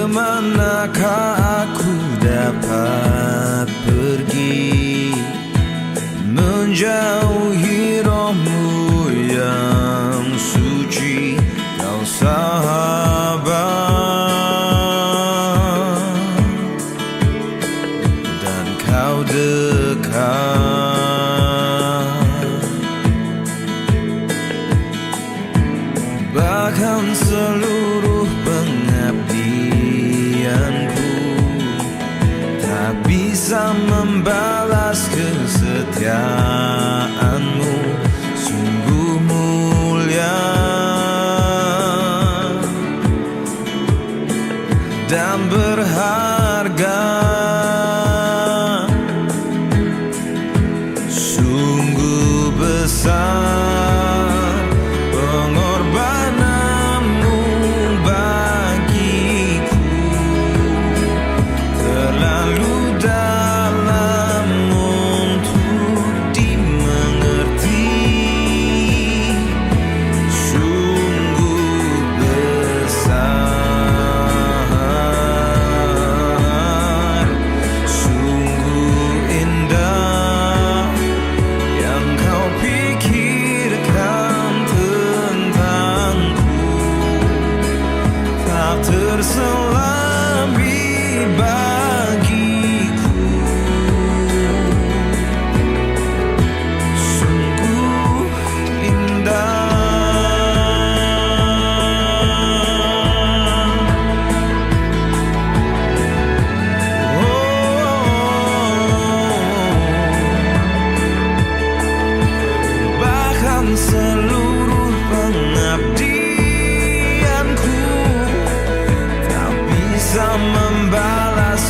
Kemanakah aku dapat pergi menjauhi rohmu yang suci, kau sahabat dan kau dekat, bahkan seluruh pengabdianku tak bisa membalas kesetiaanmu. Sungguh mulia dan berharga, sungguh besar pengorbananmu bagiku, terlalu dalam untuk dimengerti, sungguh besar, sungguh indah yang kau pikirkan tentangku, tak terselami bagiku, sungguh indah. Bahkan seluruh pengabdianku tak bisa membalas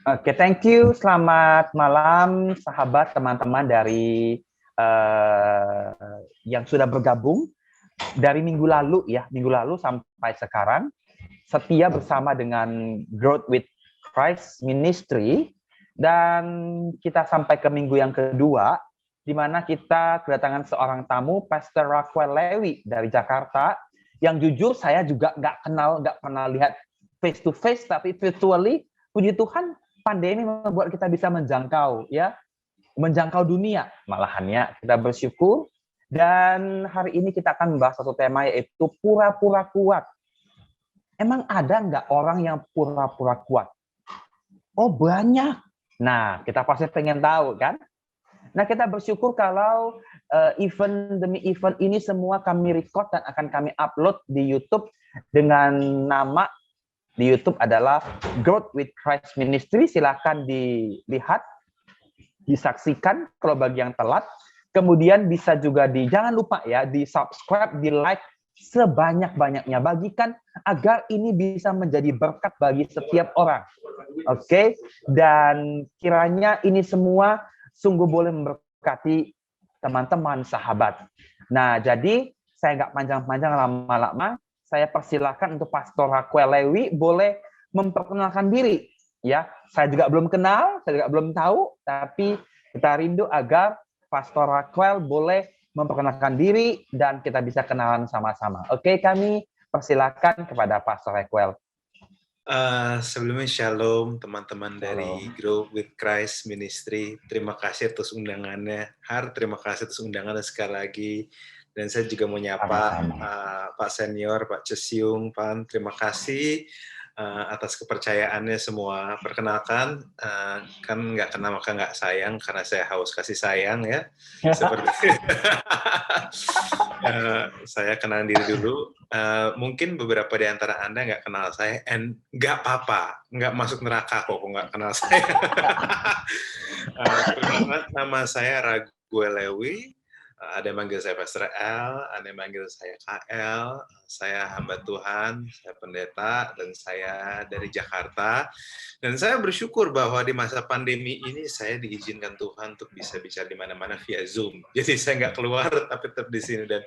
Oke, thank you. Selamat malam, sahabat teman-teman dari yang sudah bergabung dari minggu lalu ya, minggu lalu sampai sekarang setia bersama dengan Growth with Christ Ministry, dan kita sampai ke minggu yang kedua di mana kita kedatangan seorang tamu, Pastor Raquel Lewi dari Jakarta, yang jujur saya juga nggak kenal, nggak pernah lihat face to face, tapi virtually, puji Tuhan, pandemi membuat kita bisa menjangkau ya, menjangkau dunia malahannya. Kita bersyukur, dan hari ini kita akan membahas satu tema, yaitu pura-pura kuat. Emang ada nggak orang yang pura-pura kuat? Oh banyak. Nah, kita pasti pengen tahu kan? Nah, kita bersyukur kalau event demi event ini semua kami record dan akan kami upload di YouTube dengan nama di YouTube adalah Growth with Christ Ministry. Silahkan dilihat, disaksikan kalau bagi yang telat. Kemudian bisa juga jangan lupa ya, di subscribe, di like sebanyak-banyaknya. Bagikan agar ini bisa menjadi berkat bagi setiap orang. Oke? Dan kiranya ini semua sungguh boleh memberkati teman-teman, sahabat. Nah, jadi saya nggak panjang-panjang lama-lama, saya persilahkan untuk Pastor Raquel Lewi boleh memperkenalkan diri. Ya, saya juga belum kenal, saya juga belum tahu, tapi kita rindu agar Pastor Raquel boleh memperkenalkan diri dan kita bisa kenalan sama-sama. Oke, kami persilahkan kepada Pastor Raquel. Sebelumnya shalom teman-teman dari Shalom. Grow with Christ Ministry. Terima kasih atas undangannya. Terima kasih atas undangannya sekali lagi. Dan saya juga mau nyapa Pak Senior, Pak Cesiung, Pan. Terima kasih atas kepercayaannya semua. Perkenalkan, kan nggak kenal maka nggak sayang, karena saya haus kasih sayang ya. Seperti saya kenalan diri dulu. Mungkin beberapa di antara Anda nggak kenal saya, and nggak apa-apa, nggak masuk neraka kok nggak kenal saya. Nama saya Raquel Lewi. Ada yang manggil saya Pastor L, ada yang manggil saya KL, saya hamba Tuhan, saya pendeta, dan saya dari Jakarta. Dan saya bersyukur bahwa di masa pandemi ini saya diizinkan Tuhan untuk bisa bicara di mana-mana via Zoom. Jadi saya nggak keluar, tapi tetap di sini. Dan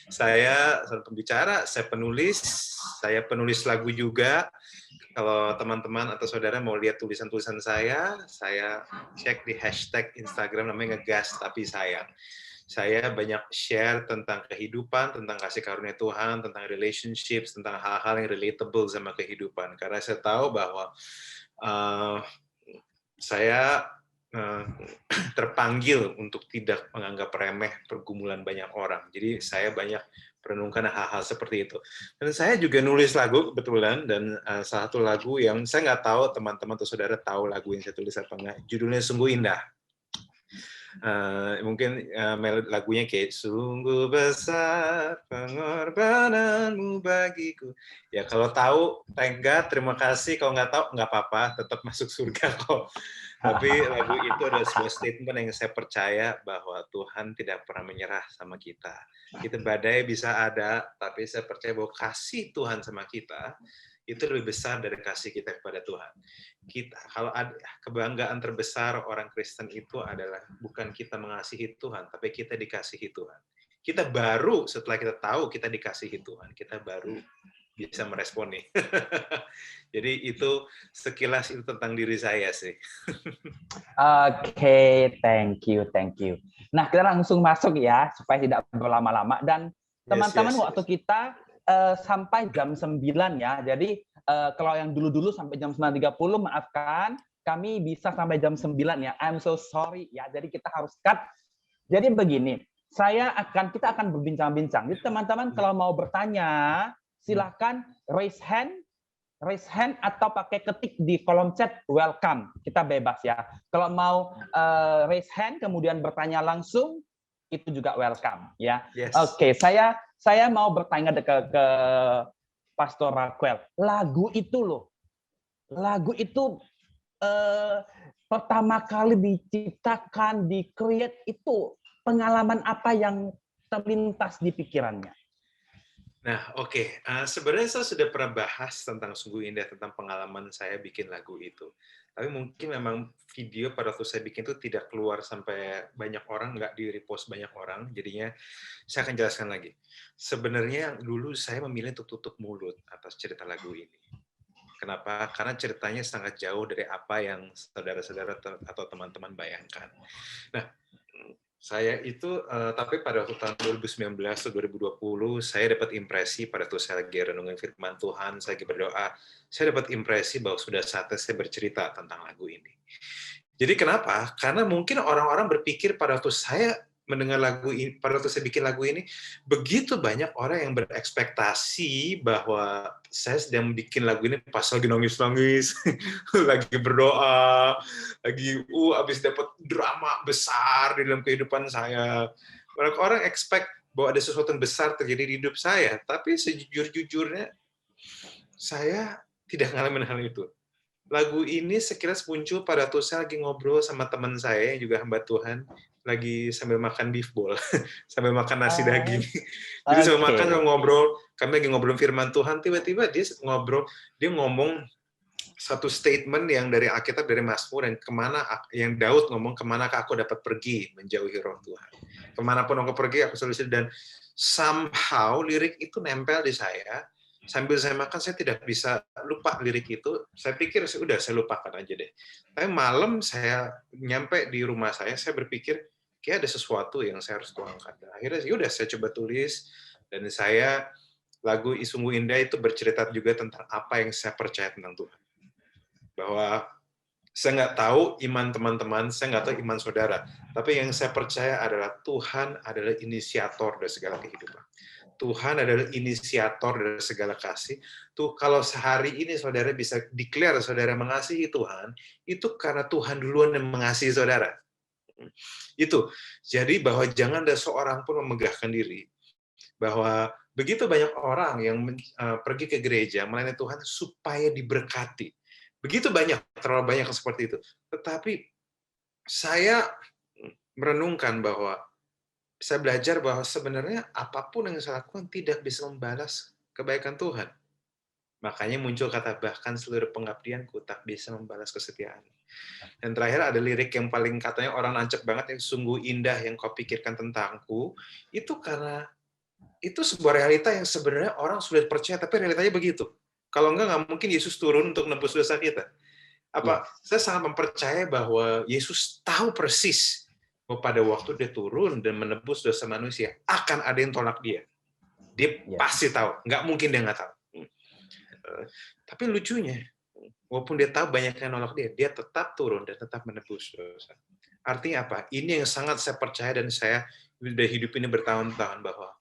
saya pembicara, saya penulis lagu juga. Kalau teman-teman atau saudara mau lihat tulisan-tulisan saya cek di hashtag Instagram namanya Ngegas Tapi Sayang. Saya banyak share tentang kehidupan, tentang kasih karunia Tuhan, tentang relationships, tentang hal-hal yang relatable sama kehidupan. Karena saya tahu bahwa saya terpanggil untuk tidak menganggap remeh pergumulan banyak orang. Jadi saya banyak merenungkan hal-hal seperti itu. Dan saya juga nulis lagu kebetulan, dan salah satu lagu yang saya nggak tahu teman-teman atau saudara tahu lagu yang saya tulis apa enggak, judulnya Sungguh Indah. Mungkin lagunya kayak sungguh besar pengorbananmu bagiku. Ya kalau tahu, thank God, terima kasih. Kalau nggak tahu, nggak apa-apa, tetap masuk surga kok. Tapi lagu itu adalah sebuah statement yang saya percaya bahwa Tuhan tidak pernah menyerah sama kita. Kita badai bisa ada, tapi saya percaya bahwa kasih Tuhan sama kita itu lebih besar dari kasih kita kepada Tuhan. Kalau ada kebanggaan terbesar orang Kristen itu adalah bukan kita mengasihi Tuhan, tapi kita dikasihi Tuhan. Kita baru setelah kita tahu kita dikasihi Tuhan, kita baru bisa merespon nih. Jadi itu sekilas itu tentang diri saya sih. Oke, thank you. Nah, kita langsung masuk ya, supaya tidak berlama-lama. Dan teman-teman, waktu kita sampai jam 9 ya. Jadi kalau yang dulu-dulu sampai jam 9.30, maafkan, kami bisa sampai jam 9 ya. I'm so sorry ya. Jadi kita harus cut. Jadi begini, kita akan berbincang-bincang. Jadi teman-teman kalau mau bertanya, silakan raise hand atau pakai ketik di kolom chat welcome. Kita bebas ya. Kalau mau raise hand kemudian bertanya langsung, itu juga welcome ya. Yes. Oke, saya mau bertanya ke Pastor Raquel. Lagu itu pertama kali diciptakan, di-create, itu pengalaman apa yang terlintas di pikirannya? Nah, oke. Sebenarnya saya sudah pernah bahas tentang Sungguh Indah, tentang pengalaman saya bikin lagu itu. Tapi mungkin memang video pada waktu saya bikin itu tidak keluar sampai banyak orang, nggak di-repost banyak orang, jadinya saya akan jelaskan lagi. Sebenarnya dulu saya memilih untuk tutup mulut atas cerita lagu ini. Kenapa? Karena ceritanya sangat jauh dari apa yang saudara-saudara atau teman-teman bayangkan. Nah, saya itu, tapi pada waktu tahun 2019 atau 2020, saya dapat impresi pada waktu saya lagi renungin firman Tuhan, saya lagi berdoa, saya dapat impresi bahwa sudah saatnya saya bercerita tentang lagu ini. Jadi kenapa? Karena mungkin orang-orang berpikir pada waktu saya mendengar lagu ini, pada waktu saya bikin lagu ini, begitu banyak orang yang berekspektasi bahwa saya sedang bikin lagu ini pas lagi nangis-nangis, lagi berdoa, lagi habis dapat drama besar di dalam kehidupan saya. Banyak orang expect bahwa ada sesuatu yang besar terjadi di hidup saya, tapi sejujur-jujurnya saya tidak ngalamin hal itu. Lagu ini sekilas muncul pada waktu saya lagi ngobrol sama teman saya yang juga hamba Tuhan, lagi sambil makan beef bowl, sambil makan nasi daging. Jadi sambil makan, sambil ngobrol, kami lagi ngobrol firman Tuhan, tiba-tiba dia ngomong satu statement yang dari Alkitab, dari Mazmur, yang Daud ngomong, kemanakah aku dapat pergi menjauhi roh Tuhan. Kemanapun aku pergi, aku selalu dan somehow lirik itu nempel di saya. Sambil saya makan, saya tidak bisa lupa lirik itu. Saya pikir, udah saya lupakan aja deh. Tapi malam saya nyampe di rumah saya berpikir, kayak ada sesuatu yang saya harus tuangkan. Akhirnya, udah saya coba tulis, dan lagu Sungguh Indah itu bercerita juga tentang apa yang saya percaya tentang Tuhan. Bahwa saya nggak tahu iman teman-teman, saya nggak tahu iman saudara, tapi yang saya percaya adalah Tuhan adalah inisiator dari segala kehidupan. Tuhan adalah inisiator dari segala kasih. Tuh kalau sehari ini saudara bisa declare saudara mengasihi Tuhan, itu karena Tuhan duluan yang mengasihi saudara. Itu. Jadi bahwa jangan ada seorang pun memegahkan diri bahwa begitu banyak orang yang pergi ke gereja melayani Tuhan supaya diberkati. Begitu banyak, terlalu banyak seperti itu. Tetapi saya merenungkan bahwa saya belajar bahwa sebenarnya apapun yang saya lakukan tidak bisa membalas kebaikan Tuhan. Makanya muncul kata, bahkan seluruh pengabdianku tak bisa membalas kesetiaan. Dan terakhir ada lirik yang paling katanya orang nancep banget, yang sungguh indah yang kau pikirkan tentangku. Itu karena itu sebuah realita yang sebenarnya orang sudah percaya, tapi realitanya begitu. Kalau nggak mungkin Yesus turun untuk menebus dosa kita. Saya sangat mempercaya bahwa Yesus tahu persis pada waktu dia turun dan menebus dosa manusia, akan ada yang tolak dia. Dia pasti tahu. Nggak mungkin dia nggak tahu. Tapi lucunya, walaupun dia tahu banyak yang nolak dia tetap turun dan tetap menebus dosa. Artinya apa? Ini yang sangat saya percaya dan saya sudah hidup ini bertahun-tahun bahwa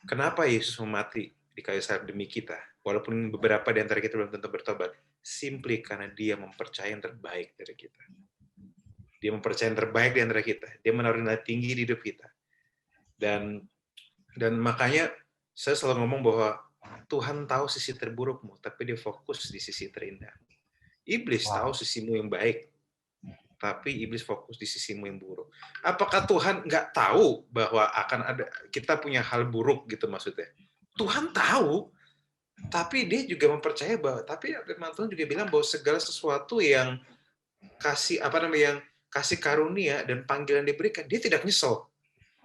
kenapa Yesus mati di kayu salib demi kita, walaupun beberapa di antara kita belum tentu bertobat, simply karena dia mempercayai yang terbaik dari kita. Dia mempercayai yang terbaik di antara kita. Dia menaruh nilai tinggi di hidup kita. Dan makanya saya selalu ngomong bahwa Tuhan tahu sisi terburukmu, tapi dia fokus di sisi terindah. Iblis tahu sisimu yang baik, tapi iblis fokus di sisimu yang buruk. Apakah Tuhan nggak tahu bahwa akan ada kita punya hal buruk gitu maksudnya? Tuhan tahu, tapi dia juga mempercayai bahwa tapi firman Tuhan juga bilang bahwa segala sesuatu yang kasih karunia dan panggilan diberikan, dia tidak nyesel.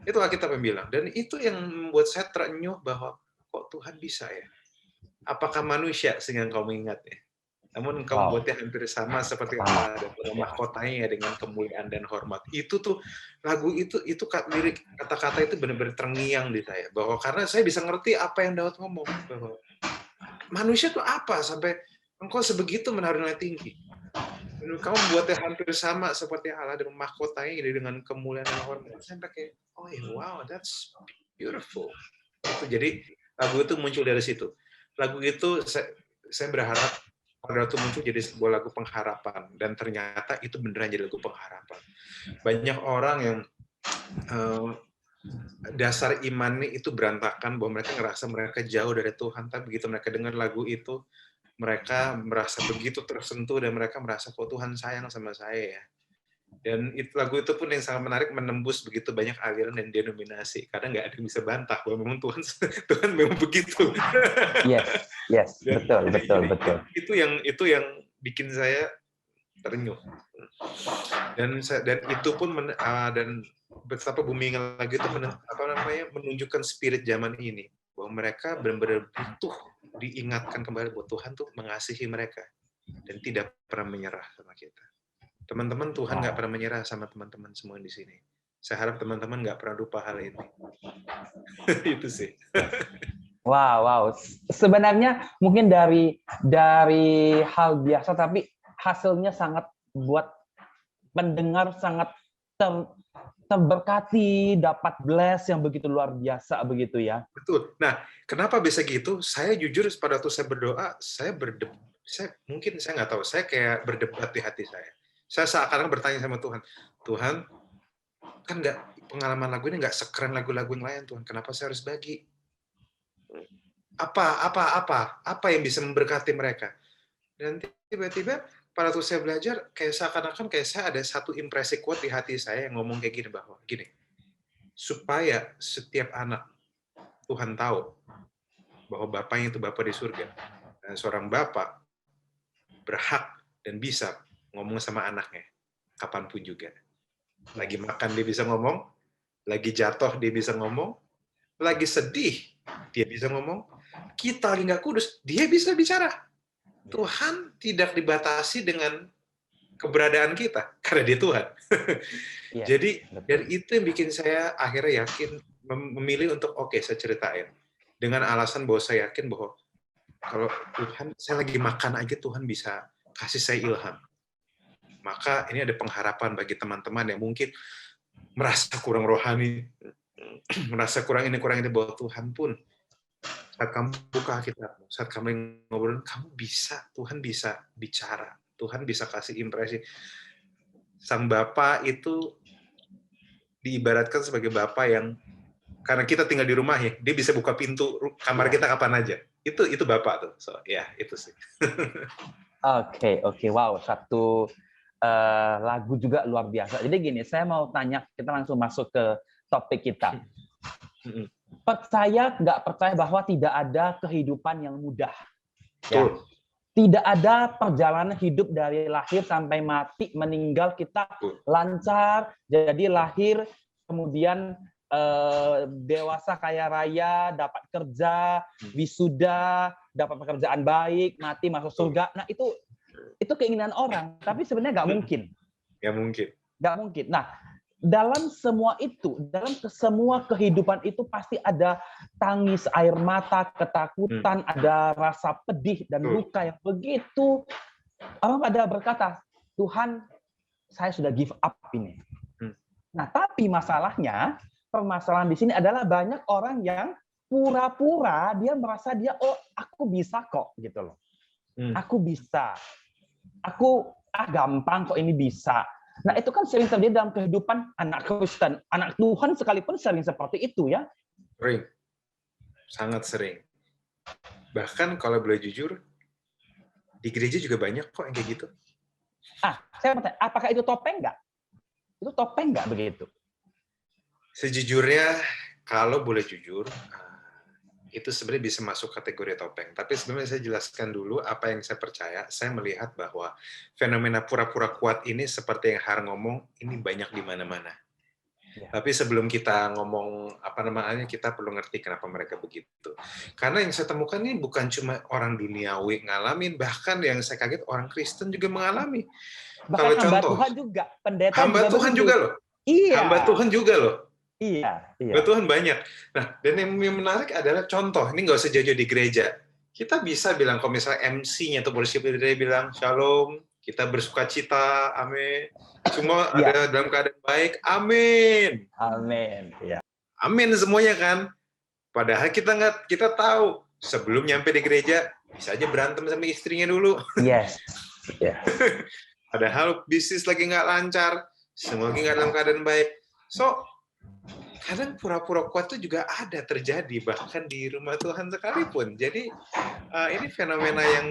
Itu Alkitab yang bilang. Dan itu yang membuat saya terenyuh bahwa kok Tuhan bisa ya? Apakah manusia sehingga engkau mengingatnya? Namun engkau membuatnya hampir sama seperti Allah dan mahkotanya dengan kemuliaan dan hormat. Itu tuh lagu itu lirik kata-kata itu benar-benar terngiang di saya. Bahwa karena saya bisa ngerti apa yang Daud ngomong bahwa manusia tuh apa sampai engkau sebegitu menaruh nilai tinggi. Kamu membuatnya hampir sama seperti Allah dan mahkotanya dengan kemuliaan dan hormat. Saya pakai, wow, that's beautiful. Jadi lagu itu muncul dari situ. Lagu itu saya berharap pada waktu muncul jadi sebuah lagu pengharapan, dan ternyata itu beneran jadi lagu pengharapan. Banyak orang yang dasar imannya itu berantakan, bahwa mereka ngerasa mereka jauh dari Tuhan, tapi begitu mereka dengar lagu itu, mereka merasa begitu tersentuh dan mereka merasa kok Tuhan sayang sama saya ya. Dan lagu itu pun yang sangat menarik, menembus begitu banyak aliran dan denominasi. Karena nggak ada yang bisa bantah bahwa memang Tuhan memang begitu. Yes, betul. Itu yang bikin saya terenyuh. Dan itu pun dan betapa bumi lagi itu menunjukkan spirit zaman ini, bahwa mereka benar-benar butuh diingatkan kembali bahwa Tuhan tuh mengasihi mereka dan tidak pernah menyerah sama kita. Teman-teman, Tuhan nggak pernah menyerah sama teman-teman semua di sini. Saya harap teman-teman nggak pernah lupa hal ini. Itu sih. Wow. Sebenarnya mungkin dari hal biasa, tapi hasilnya sangat buat pendengar sangat terberkati, dapat bless yang begitu luar biasa begitu ya. Betul. Nah, kenapa bisa gitu? Saya jujur pada waktu saya berdoa, mungkin saya nggak tahu, saya kayak berdebat di hati saya. Saya seakan-akan bertanya sama Tuhan, Tuhan, kan pengalaman lagu ini nggak sekeren lagu-lagu yang lain, Tuhan. Kenapa saya harus bagi? Apa yang bisa memberkati mereka? Dan tiba-tiba pada waktu saya belajar, kayak seakan-akan kayak saya ada satu impresi kuat di hati saya yang ngomong kayak gini, supaya setiap anak Tuhan tahu bahwa Bapaknya itu Bapa di surga, dan seorang Bapak berhak dan bisa ngomong sama anaknya kapanpun juga. Lagi makan dia bisa ngomong, lagi jatuh dia bisa ngomong, lagi sedih dia bisa ngomong, kita lagi nggak kudus dia bisa bicara. Tuhan tidak dibatasi dengan keberadaan kita karena dia Tuhan. Iya, Jadi betul. dari itu yang bikin saya akhirnya yakin memilih untuk saya ceritain dengan alasan bahwa saya yakin bahwa kalau Tuhan, saya lagi makan aja Tuhan bisa kasih saya ilham. Maka ini ada pengharapan bagi teman-teman yang mungkin merasa kurang rohani, merasa kurang ini bahwa Tuhan pun saat kamu buka Alkitab, saat kamu ngobrol, kamu bisa, Tuhan bisa bicara, Tuhan bisa kasih impresi. Sang Bapa itu diibaratkan sebagai Bapa yang, karena kita tinggal di rumah ya, dia bisa buka pintu kamar kita kapan aja. Itu Bapa tuh. So, ya, itu sih. Oke. Wow, satu lagu juga luar biasa. Jadi gini, saya mau tanya, kita langsung masuk ke topik kita. Percaya nggak percaya bahwa tidak ada kehidupan yang mudah. Ya. Tidak ada perjalanan hidup dari lahir sampai mati, meninggal kita lancar, jadi lahir, kemudian dewasa kaya raya, dapat kerja, wisuda, dapat pekerjaan baik, mati masuk surga. Nah, itu keinginan orang, tapi sebenarnya nggak mungkin. Nggak mungkin. Nah, dalam semua itu, dalam semua kehidupan itu pasti ada tangis air mata, ketakutan, ada rasa pedih dan luka yang begitu. Orang pada berkata, Tuhan, saya sudah give up ini. Nah, tapi permasalahan di sini adalah banyak orang yang pura-pura dia merasa dia, oh, aku bisa kok, gitu loh. Aku bisa. Aku gampang kok ini bisa. Nah, itu kan sering terjadi dalam kehidupan anak Kristen. Anak Tuhan sekalipun sering seperti itu ya. Sering. Sangat sering. Bahkan kalau boleh jujur, di gereja juga banyak kok yang kayak gitu. Saya mau tanya, apakah itu topeng nggak? Itu topeng nggak begitu? Sejujurnya, kalau boleh jujur, itu sebenarnya bisa masuk kategori topeng. Tapi sebenarnya saya jelaskan dulu apa yang saya percaya. Saya melihat bahwa fenomena pura-pura kuat ini seperti yang Har ngomong, ini banyak di mana-mana. Ya. Tapi sebelum kita ngomong kita perlu ngerti kenapa mereka begitu. Karena yang saya temukan ini bukan cuma orang duniawi ngalamin, bahkan yang saya kaget orang Kristen juga mengalami. Bahkan kalau hamba contoh, Tuhan juga, pendeta hamba juga Tuhan juga loh. Iya. Hamba Tuhan juga loh. Iya. Tuhan banyak. Nah, dan yang menarik adalah contoh, ini nggak usah jauh-jauh di gereja. Kita bisa bilang, kalau misalnya MC-nya atau worship leader bilang, Shalom, kita bersuka cita, amin. Semua ada dalam keadaan baik, amin. Amin. Ya. Amin semuanya kan. Padahal kita tahu, sebelum nyampe di gereja, bisa aja berantem sama istrinya dulu. Yes. Yeah. Padahal bisnis lagi nggak lancar, semua lagi nggak dalam keadaan baik. So, kadang pura-pura kuat itu juga ada terjadi, bahkan di rumah Tuhan sekalipun. Jadi, ini fenomena yang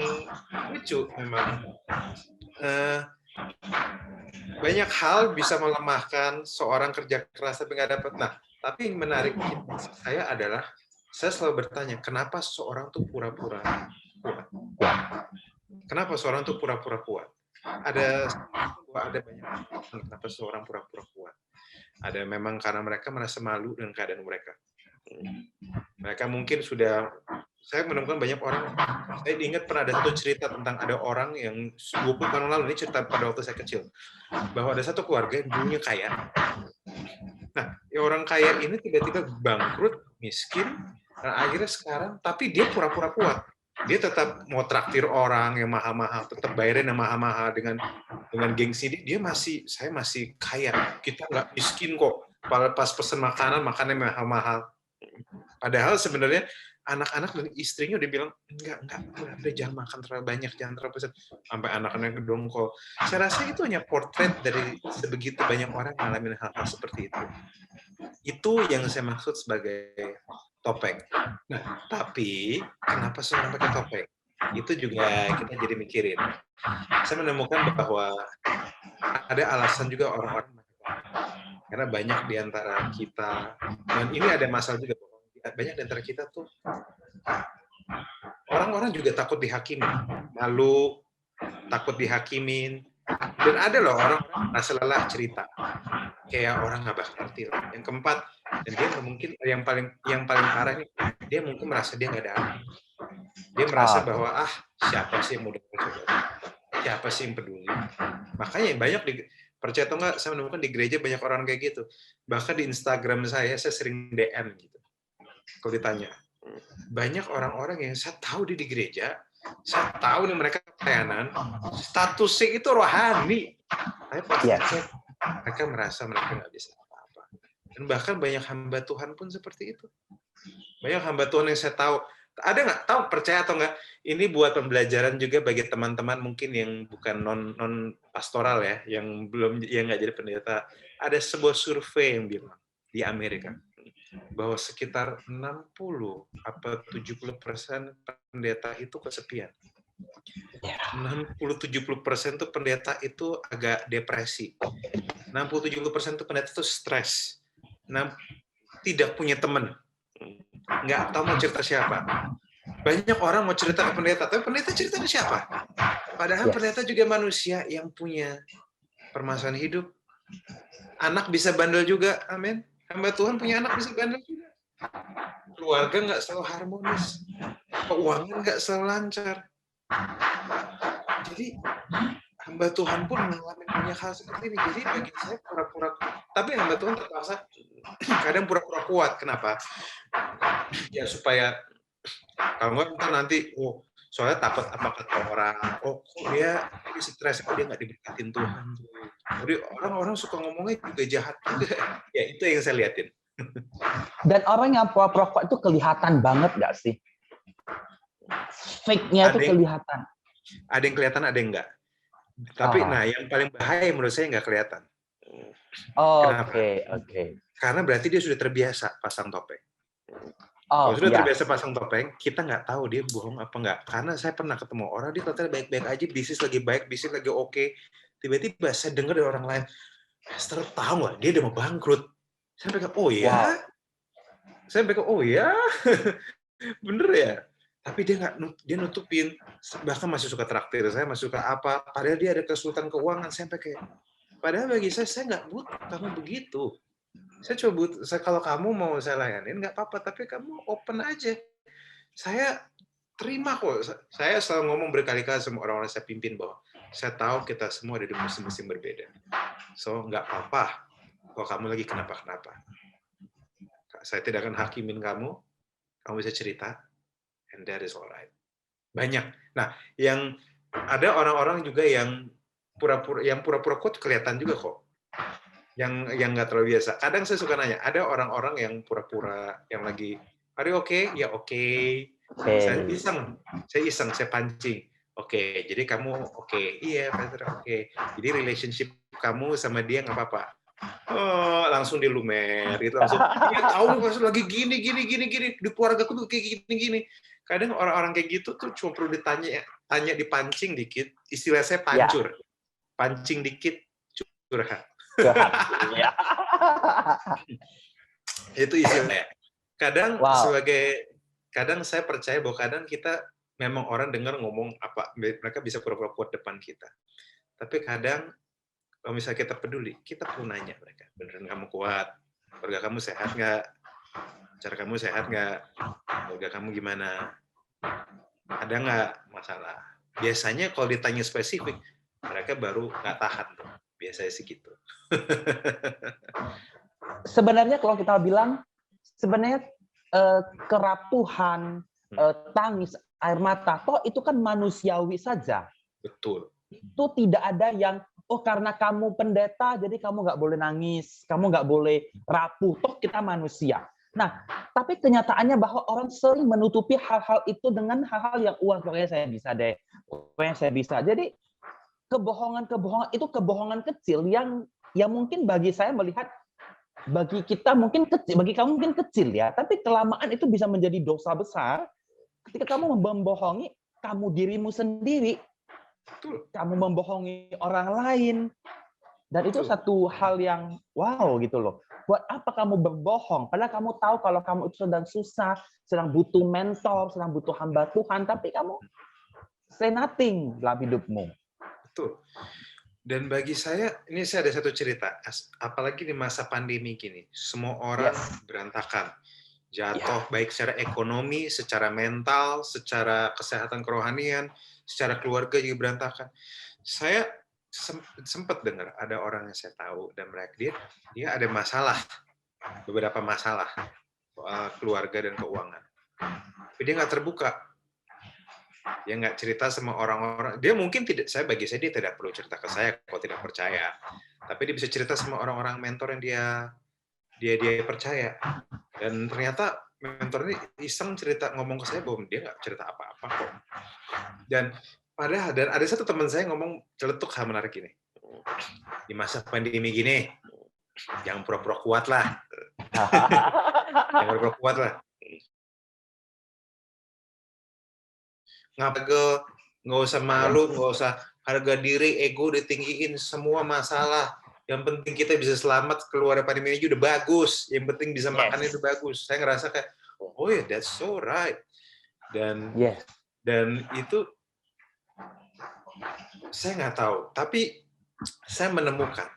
lucu memang. Banyak hal bisa melemahkan seorang kerja keras tapi nggak dapat. Nah, tapi yang menarik saya adalah, saya selalu bertanya, kenapa seorang tuh pura-pura kuat? Kenapa seorang tuh pura-pura kuat? ada banyak kenapa seorang pura-pura kuat. Ada memang karena mereka merasa malu dengan keadaan mereka. Mereka mungkin sudah, saya menemukan banyak orang, saya ingat pernah ada satu cerita tentang ada orang yang 20 tahun lalu, ini cerita pada waktu saya kecil, bahwa ada satu keluarga yang dulunya kaya. Nah, orang kaya ini tiba-tiba bangkrut, miskin, dan akhirnya sekarang, tapi dia pura-pura kuat. Dia tetap mau traktir orang yang mahal-mahal, tetap bayarin yang mahal-mahal dengan gengsi dia saya masih kaya, kita nggak miskin kok. Pas pesen makanan mahal-mahal. Padahal sebenarnya anak-anak dan istrinya udah bilang enggak, jangan makan terlalu banyak, jangan terlalu besar. Sampai anak-anak gedongkol. Saya rasa itu hanya portret dari sebegitu banyak orang yang ngalamin hal-hal seperti itu. Itu yang saya maksud sebagai topeng. Nah, tapi kenapa seorang pakai topeng? Itu juga kita jadi mikirin. Saya menemukan bahwa ada alasan juga orang-orang karena banyak di antara kita, dan ini ada masalah juga, banyak di antara kita tuh orang-orang juga takut dihakimi, malu, takut dihakimin, dan ada loh orang merasa lelah cerita, kayak orang nggak bakal ngerti. Yang keempat, dan dia mungkin yang paling parah nih, dia mungkin merasa dia nggak ada arti. Dia merasa bahwa siapa sih yang mau dengar, siapa sih yang peduli. Makanya banyak percaya atau nggak, saya menemukan di gereja banyak orang kayak gitu. Bahkan di Instagram saya sering DM gitu. Kalau ditanya, banyak orang-orang yang saya tahu di gereja, saya tahu nih mereka pelayanan, statusnya itu rohani. Tapi pas cek, mereka merasa mereka nggak bisa apa-apa. Dan bahkan banyak hamba Tuhan pun seperti itu. Banyak hamba Tuhan yang saya tahu, ada nggak tahu, percaya atau nggak, ini buat pembelajaran juga bagi teman-teman mungkin yang bukan non pastoral ya, yang nggak jadi pendeta. Ada sebuah survei yang bilang di Amerika bahwa sekitar 60 apa 70% pendeta itu kesepian. 60-70% tuh pendeta itu agak depresi. 60-70% tuh pendeta itu stres. Tidak punya teman. Nggak tahu mau cerita siapa. Banyak orang mau cerita ke pendeta, tapi pendeta cerita ke siapa? Padahal pendeta juga manusia yang punya permasalahan hidup. Anak bisa bandel juga, amin. Hamba Tuhan punya anak bisa bandel juga. Keluarga nggak selalu harmonis. Keuangan nggak selalu lancar. Jadi hamba Tuhan pun mengalami banyak hal seperti ini. Jadi bagi saya pura-pura, tapi hamba Tuhan terpaksa kadang pura-pura kuat. Kenapa? Ya supaya kalau nggak nanti, soalnya takut apa kata orang, kok dia stres, kok dia nggak diberkatin Tuhan. Jadi orang-orang suka ngomongnya juga jahat juga. Ya itu yang saya liatin. Dan orang yang pura-pura kuat itu kelihatan banget nggak sih? Fake-nya itu kelihatan. Ada yang kelihatan, ada yang enggak. Tapi yang paling bahaya menurut saya nggak kelihatan. Oke. Karena berarti dia sudah terbiasa pasang topeng. Kalau sudah terbiasa pasang topeng, kita nggak tahu dia bohong apa nggak. Karena saya pernah ketemu orang, dia totalnya baik-baik aja, bisnis lagi baik, bisnis lagi oke. Tiba-tiba saya dengar dari orang lain, Pastor tahu nggak, dia udah mau bangkrut. Saya pikir, oh ya? Wow. Saya pikir, oh ya? Bener ya? Tapi dia nutupin, bahkan masih suka traktir, saya masih suka apa, padahal dia ada kesulitan keuangan, saya pikir, padahal bagi saya nggak butuh kamu begitu. Saya coba kalau kamu mau saya layanin nggak apa-apa, tapi kamu open aja. Saya terima kok. Saya selalu ngomong berkali-kali sama orang-orang saya pimpin bahwa saya tahu kita semua ada di musim-musim berbeda. So nggak apa-apa kalau kamu lagi kenapa-kenapa. Saya tidak akan hakimin kamu bisa cerita, and that is alright. Banyak. Nah, yang ada orang-orang juga yang pura-pura kuat kelihatan juga kok. Yang nggak terlalu biasa. Kadang saya suka nanya, ada orang-orang yang pura-pura yang lagi, are you okay? Ya oke. Saya iseng, saya pancing. Oke, jadi kamu oke. Iya, Pastor, oke. Jadi relationship kamu sama dia nggak apa-apa. Oh, langsung di lumer gitu, langsung. Dia tahu Pastor lagi gini. Di keluarga aku tuh kayak gini. Kadang orang-orang kayak gitu tuh cuma perlu tanya dipancing dikit. Istilah saya pancur. Ya. Pancing dikit, curhat. Itu istilahnya. Kadang saya percaya bahwa kadang kita memang orang dengar ngomong apa, mereka bisa pura-pura kuat depan kita. Tapi kadang kalau misalnya kita peduli, kita perlu nanya mereka, beneran kamu kuat? Keluarga kamu sehat nggak? Cara kamu sehat nggak? Keluarga kamu gimana? Ada nggak masalah? Biasanya kalau ditanya spesifik, mereka baru nggak tahan tuh. Biasanya sih gitu. Sebenarnya kalau kita bilang, sebenarnya kerapuhan, tangis, air mata, toh itu kan manusiawi saja. Betul. Itu tidak ada yang, oh karena kamu pendeta, jadi kamu nggak boleh nangis, kamu nggak boleh rapuh, toh kita manusia. Nah, tapi kenyataannya bahwa orang sering menutupi hal-hal itu dengan hal-hal yang, wah pokoknya saya bisa deh, pokoknya saya bisa. Jadi kebohongan-kebohongan itu kebohongan kecil yang mungkin bagi saya melihat, bagi kita mungkin kecil, bagi kamu mungkin kecil ya, tapi kelamaan itu bisa menjadi dosa besar ketika kamu membohongi kamu dirimu sendiri, kamu membohongi orang lain, dan itu satu hal yang wow gitu loh. Buat apa kamu berbohong? Padahal kamu tahu kalau kamu itu sedang susah, sedang butuh mentor, sedang butuh hamba Tuhan, tapi kamu say nothing dalam hidupmu. Betul. Dan bagi saya, ini saya ada satu cerita, apalagi di masa pandemi gini, semua orang berantakan, jatuh baik secara ekonomi, secara mental, secara kesehatan kerohanian, secara keluarga juga berantakan. Saya sempat dengar ada orang yang saya tahu dan mereka dia ada masalah, beberapa masalah soal keluarga dan keuangan. Tapi dia nggak terbuka. Dia nggak cerita sama orang-orang. Dia mungkin tidak, bagi saya dia tidak perlu cerita ke saya kalau tidak percaya. Tapi dia bisa cerita sama orang-orang mentor yang dia percaya. Dan ternyata mentor ini iseng cerita, ngomong ke saya bahwa dia nggak cerita apa-apa kok. Dan ada satu teman saya ngomong celetuk hal menarik ini. Di masa pandemi gini, jangan pura-pura kuat lah. Jangan pura-pura kuat lah. Nggak usah malu, nggak usah harga diri, ego ditinggiin, semua masalah. Yang penting kita bisa selamat keluar dari pandemi ini udah bagus. Yang penting bisa makan itu bagus. Saya ngerasa kayak, oh ya, that's so right. Dan itu saya nggak tahu, tapi saya menemukan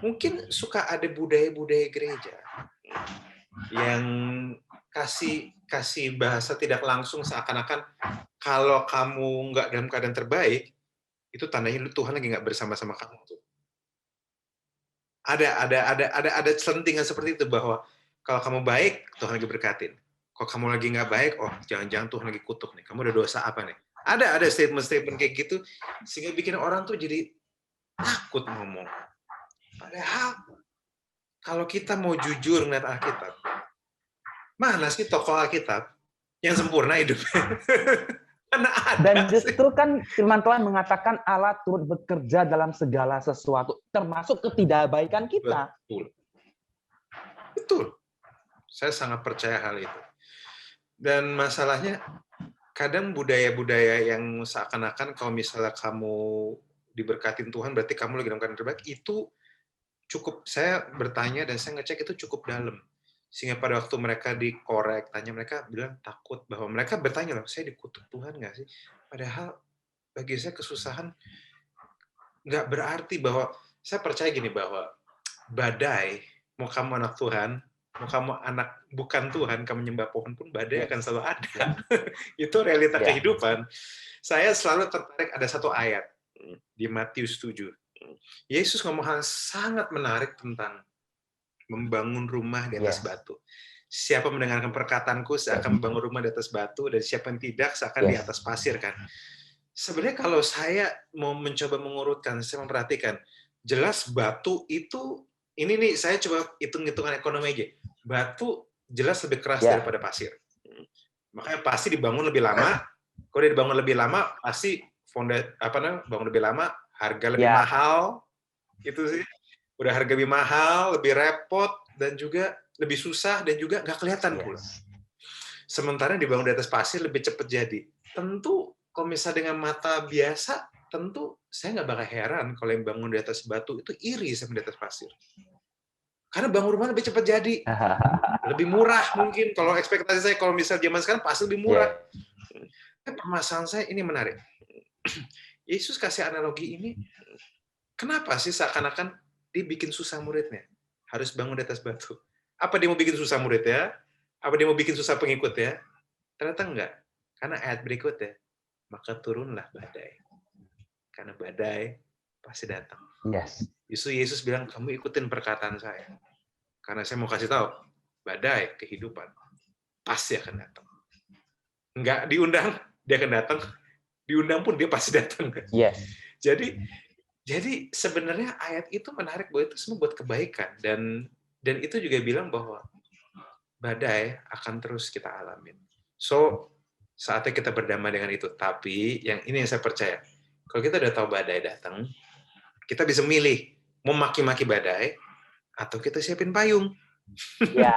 mungkin suka ada budaya-budaya gereja yang kasih bahasa tidak langsung seakan-akan kalau kamu nggak dalam keadaan terbaik, itu tandanya Tuhan lagi nggak bersama-sama kamu tuh. Ada selentingan seperti itu bahwa kalau kamu baik, Tuhan lagi berkatin. Kalau kamu lagi nggak baik, oh jangan-jangan Tuhan lagi kutuk nih. Kamu udah dosa apa nih? Ada statement-statement kayak gitu sehingga bikin orang tuh jadi takut ngomong. Padahal kalau kita mau jujur ngeliat Alkitab, mana sih tokoh Alkitab yang sempurna hidupnya? Dan justru kan firman Tuhan mengatakan Allah turut bekerja dalam segala sesuatu, termasuk ketidakbaikan kita. Betul. Saya sangat percaya hal itu. Dan masalahnya, kadang budaya-budaya yang seakan-akan kalau misalnya kamu diberkatin Tuhan, berarti kamu lagi dalam keadaan terbaik, itu cukup, saya bertanya dan saya ngecek itu cukup dalam. Sehingga pada waktu mereka dikorek, mereka bilang takut bahwa mereka bertanya loh, saya dikutuk Tuhan nggak sih? Padahal bagi saya kesusahan nggak berarti bahwa, saya percaya gini bahwa badai, mau kamu anak Tuhan, mau kamu anak bukan Tuhan, kamu nyembah pohon pun badai akan selalu ada. Itu realita kehidupan. Saya selalu tertarik ada satu ayat di Matius 7. Yesus ngomong hal sangat menarik tentang membangun rumah di atas batu. Siapa mendengarkan perkataanku, saya akan membangun rumah di atas batu, dan siapa yang tidak, seakan di atas pasir kan. Sebenarnya kalau saya mau mencoba mengurutkan, saya memperhatikan, jelas batu itu, ini nih saya coba hitung-hitungan ekonomi aja. Batu jelas lebih keras daripada pasir. Makanya pasti dibangun lebih lama. Kalau dia dibangun lebih lama, pasti bangun lebih lama, harga lebih mahal. Itu sih. Udah harga lebih mahal, lebih repot, dan juga lebih susah, dan juga nggak kelihatan pula. Sementara dibangun di atas pasir lebih cepat jadi. Tentu, kalau misalnya dengan mata biasa, tentu saya nggak bakal heran kalau yang bangun di atas batu itu iri sama di atas pasir. Karena bangun rumah lebih cepat jadi. Lebih murah mungkin. Kalau ekspektasi saya, kalau misalnya zaman sekarang pasti lebih murah. Permasalahan saya ini menarik. Yesus kasih analogi ini, kenapa sih seakan-akan dia bikin susah muridnya? Harus bangun di atas batu. Apa dia mau bikin susah muridnya? Apa dia mau bikin susah pengikutnya? Ternyata enggak. Karena ayat berikutnya, maka turunlah badai. Karena badai pasti datang. Yes. Justru Yesus bilang, kamu ikutin perkataan saya. Karena saya mau kasih tahu, badai kehidupan pasti akan datang. Enggak diundang, dia akan datang. Diundang pun dia pasti datang. Yes. Jadi sebenarnya ayat itu menarik bahwa itu semua buat kebaikan, dan itu juga bilang bahwa badai akan terus kita alamin. So saatnya kita berdamai dengan itu. Tapi yang ini yang saya percaya, kalau kita udah tahu badai datang, kita bisa milih mau maki-maki badai atau kita siapin payung. Ya.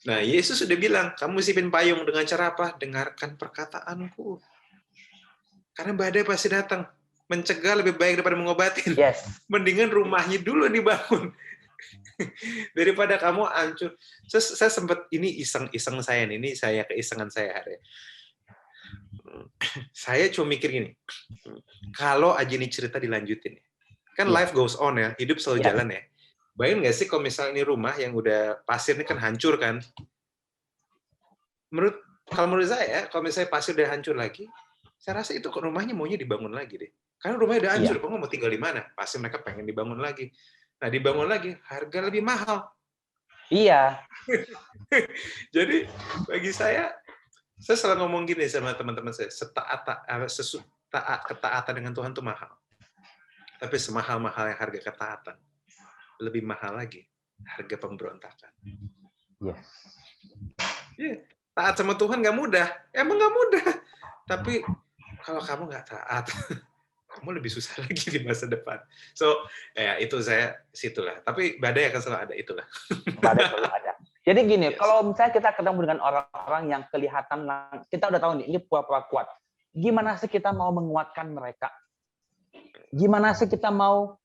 Nah, Yesus sudah bilang, kamu siapin payung dengan cara apa? Dengarkan perkataanku. Karena badai pasti datang. Mencegah lebih baik daripada mengobatin. Yes. Mendingan rumahnya dulu dibangun. Daripada kamu hancur. Saya sempat, ini iseng saya nih, ini saya keisengan saya hari. Saya cuma mikir gini, kalau aja ini cerita dilanjutin, kan life goes on ya, hidup selalu jalan ya. Bayangin nggak sih kalau misalnya ini rumah yang udah pasir ini kan hancur kan? Kalau menurut saya, kalau misalnya pasir udah hancur lagi, saya rasa itu rumahnya maunya dibangun lagi deh. Karena rumahnya udah hancur, kok mau tinggal di mana? Pasti mereka pengen dibangun lagi. Nah, dibangun lagi, harga lebih mahal. Iya. Jadi, bagi saya selalu ngomong gini sama teman-teman saya, ketaatan dengan Tuhan itu mahal. Tapi semahal-mahal yang harga ketaatan, lebih mahal lagi harga pemberontakan. Yes. Yeah. Taat sama Tuhan nggak mudah, emang nggak mudah. Tapi kalau kamu nggak taat, kamu lebih susah lagi di masa depan. So, ya itu saya situlah. Tapi badai akan selalu ada, itulah. Badai selalu ada. Jadi gini, kalau misalnya kita ketemu dengan orang-orang yang kelihatan, kita udah tahu nih, ini pura-pura kuat. Gimana sih kita mau menguatkan mereka? Gimana sih kita mau,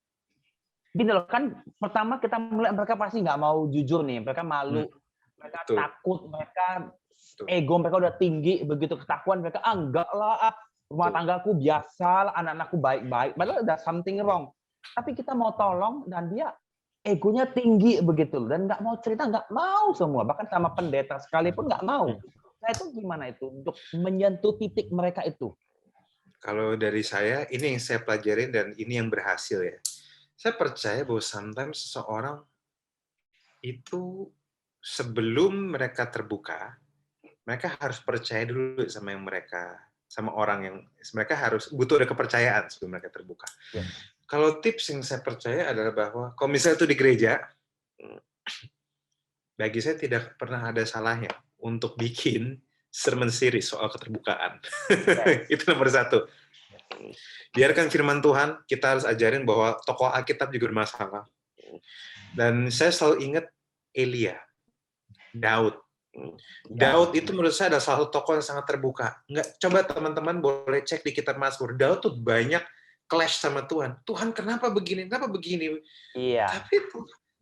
gini loh, kan pertama kita melihat mereka pasti nggak mau jujur nih, mereka malu, mereka takut, mereka ego mereka udah tinggi, begitu ketakuan mereka, enggak lah, rumah tanggaku biasa, anak-anakku baik-baik, padahal ada something wrong. Tapi kita mau tolong dan dia egonya tinggi begitu, dan nggak mau cerita, nggak mau semua, bahkan sama pendeta sekalipun nggak mau. Nah itu gimana itu untuk menyentuh titik mereka itu? Kalau dari saya, ini yang saya pelajarin dan ini yang berhasil ya. Saya percaya bahwa sometimes seseorang itu sebelum mereka terbuka, mereka harus percaya dulu sama yang mereka, sama orang yang mereka harus butuh ada kepercayaan sebelum mereka terbuka. Ya. Kalau tips yang saya percaya adalah bahwa kalau misalnya itu di gereja, bagi saya tidak pernah ada salahnya untuk bikin sermon series soal keterbukaan. Yes. Itu nomor 1. Biarkan firman Tuhan, kita harus ajarin bahwa tokoh Alkitab juga bermasalah. Dan saya selalu ingat Elia, Daud. Daud itu menurut saya adalah salah satu tokoh yang sangat terbuka. Coba teman-teman boleh cek di kitab Mazmur. Daud tuh banyak clash sama Tuhan. Tuhan kenapa begini? Kenapa begini? Iya.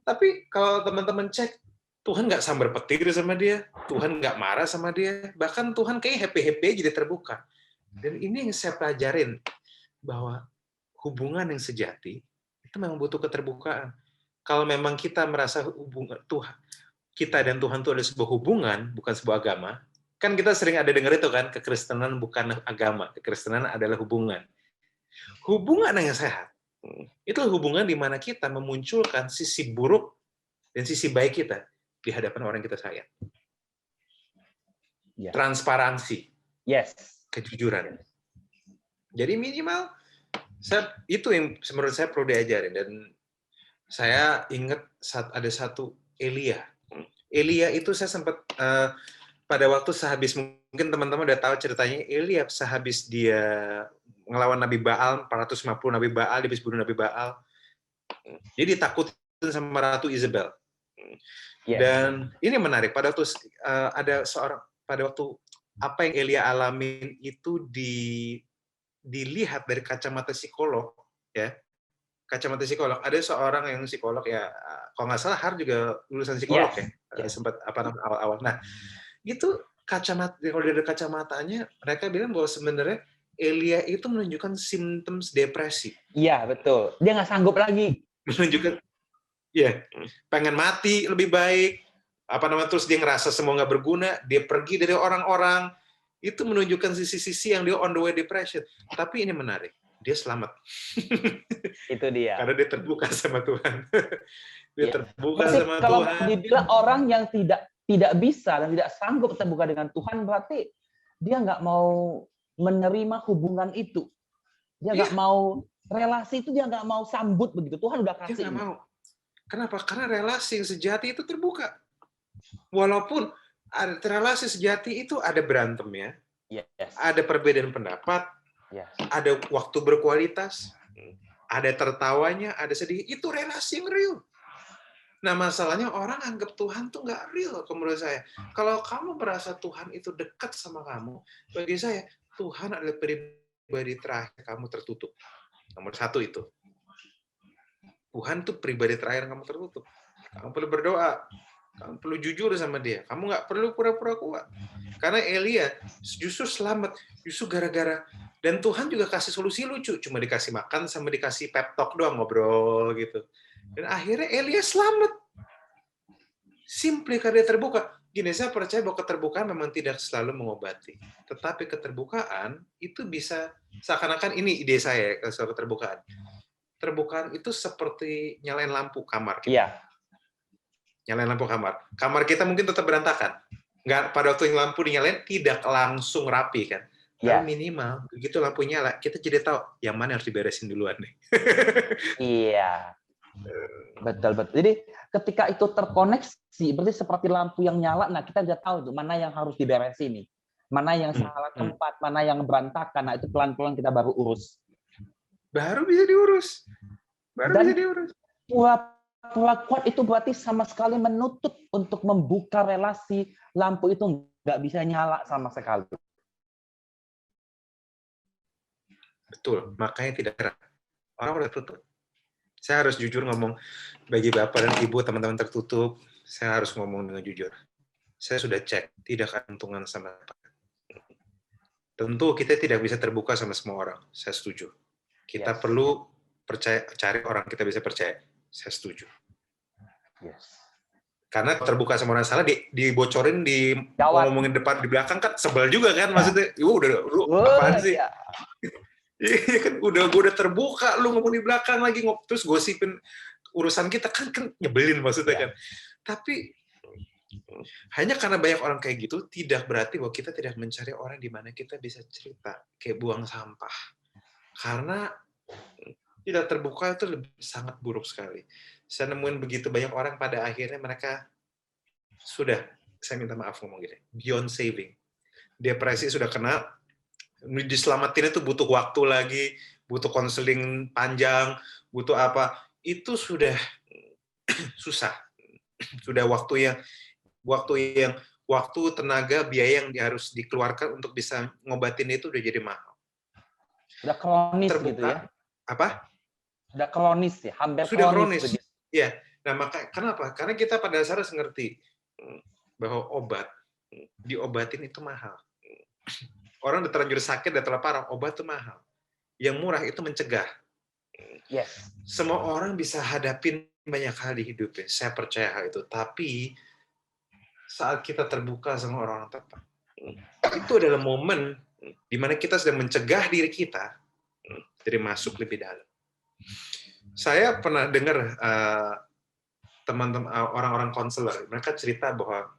Tapi kalau teman-teman cek, Tuhan nggak sambar petir sama dia. Tuhan nggak marah sama dia. Bahkan Tuhan kayak happy-happy aja dia terbuka. Dan ini yang saya pelajarin, bahwa hubungan yang sejati itu memang butuh keterbukaan. Kalau memang kita merasa hubungan Tuhan, kita dan Tuhan itu ada sebuah hubungan, bukan sebuah agama. Kan kita sering ada dengar itu kan, kekristenan bukan agama, kekristenan adalah hubungan. Hubungan yang sehat, itu hubungan di mana kita memunculkan sisi buruk dan sisi baik kita di hadapan orang yang kita sayang. Yeah. Transparansi. Yes. Kejujuran. Jadi minimal, itu yang menurut saya perlu diajarin. Dan saya ingat ada satu Elia. Elia itu saya sempat pada waktu sehabis, mungkin teman-teman udah tahu ceritanya, Elia sehabis dia ngelawan Nabi Baal, 450 Nabi Baal, dia habis bunuh Nabi Baal. Jadi ditakutin sama Ratu Isabel. Yes. Dan ini menarik, pada waktu ada seorang, pada waktu apa yang Elia alamin itu dilihat dari kacamata psikolog, ya. Kacamata psikolog. Ada seorang yang psikolog ya, kalau nggak salah Har juga lulusan psikolog ya, sempat awal-awal. Nah, itu kacamata, kalau dari kacamatanya mereka bilang bahwa sebenarnya Elia itu menunjukkan symptoms depresi. Iya, betul. Dia nggak sanggup lagi. Menunjukkan, ya, pengen mati lebih baik. Terus dia ngerasa semua nggak berguna, dia pergi dari orang-orang. Itu menunjukkan sisi-sisi yang dia on the way depression. Tapi ini menarik, dia selamat. Itu dia. Karena dia terbuka sama Tuhan. Dia Ya. terbuka Berarti sama kalau Tuhan. dibilang orang yang tidak bisa dan tidak sanggup terbuka dengan Tuhan, berarti dia nggak mau menerima hubungan itu. Dia nggak mau relasi itu, dia nggak mau sambut begitu. Tuhan udah Dia kasih. nggak mau. Kenapa? Karena relasi yang sejati itu terbuka. Walaupun ada relasi sejati itu ada berantemnya, Yes. ada perbedaan pendapat, Yes. ada waktu berkualitas, ada tertawanya, ada sedih. Itu relasi yang real. Nah, masalahnya orang anggap Tuhan tuh nggak real, menurut saya. Kalau kamu merasa Tuhan itu dekat sama kamu, bagi saya, Tuhan adalah pribadi terakhir kamu tertutup. Nomor satu itu. Tuhan tuh pribadi terakhir kamu tertutup. Kamu perlu berdoa. Kamu perlu jujur sama dia. Kamu nggak perlu pura-pura kuat. Karena Elia justru selamat. Justru gara-gara. Dan Tuhan juga kasih solusi lucu. Cuma dikasih makan sama dikasih pep talk doang, ngobrol gitu. Dan akhirnya Elia selamat. Simply karena dia terbuka. Gini, saya percaya bahwa keterbukaan memang tidak selalu mengobati. Tetapi keterbukaan itu bisa, seakan-akan ini ide saya soal keterbukaan. Terbukaan itu seperti nyalain lampu kamar. Iya. Nyalain lampu kamar. Kamar kita mungkin tetap berantakan. Nggak, pada waktu yang lampu dinyalain, tidak langsung rapi kan. Tapi minimal, begitu lampu nyala, kita jadi tahu yang mana harus diberesin duluan nih. Iya. Betul. Jadi ketika itu terkoneksi, berarti seperti lampu yang nyala, nah kita bisa tahu tuh mana yang harus diberesin nih. Mana yang salah tempat, mana yang berantakan. Nah itu pelan-pelan kita baru urus. Baru bisa diurus. Dan pura kuat itu berarti sama sekali menutup untuk membuka relasi. Lampu itu nggak bisa nyala sama sekali. Betul, makanya tidak terang. Orang udah tutup. Saya harus jujur ngomong, bagi Bapak dan Ibu, teman-teman tertutup, saya harus ngomong dengan jujur. Saya sudah cek, tidak ada untungan sama apa. Tentu kita tidak bisa terbuka sama semua orang, saya setuju. Kita perlu percaya, cari orang kita bisa percaya. Saya setuju. Karena terbuka sama orang salah, dibocorin, ngomongin depan, di belakang kan sebel juga kan, maksudnya, lu apaan sih? Iya kan, gue udah terbuka, lu ngomong di belakang lagi, terus gosipin urusan kita, kan nyebelin maksudnya kan. Tapi, hanya karena banyak orang kayak gitu, tidak berarti bahwa kita tidak mencari orang di mana kita bisa cerita, kayak buang sampah. Karena tidak terbuka itu sangat buruk sekali. Saya nemuin begitu banyak orang pada akhirnya mereka sudah, saya minta maaf ngomong gini, beyond saving. Depresi sudah kena, diselamatin itu butuh waktu lagi, butuh konseling panjang, butuh apa, itu sudah susah. Sudah waktu, tenaga, biaya yang harus dikeluarkan untuk bisa ngobatin itu udah jadi mahal. Udah kronis terbuka, gitu ya? Apa? Udah kronis ya, hampir sudah kronis. Iya. Nah, kenapa? Karena kita pada dasarnya ngerti bahwa obat, diobatin itu mahal. Orang udah terlanjur sakit, udah terlalu parah, obat itu mahal. Yang murah itu mencegah. Semua orang bisa hadapin banyak hal di hidupnya, saya percaya hal itu. Tapi, saat kita terbuka sama orang tepat, itu adalah momen di mana kita sedang mencegah diri kita dari masuk lebih dalam. Saya pernah dengar teman-teman orang-orang konselor, mereka cerita bahwa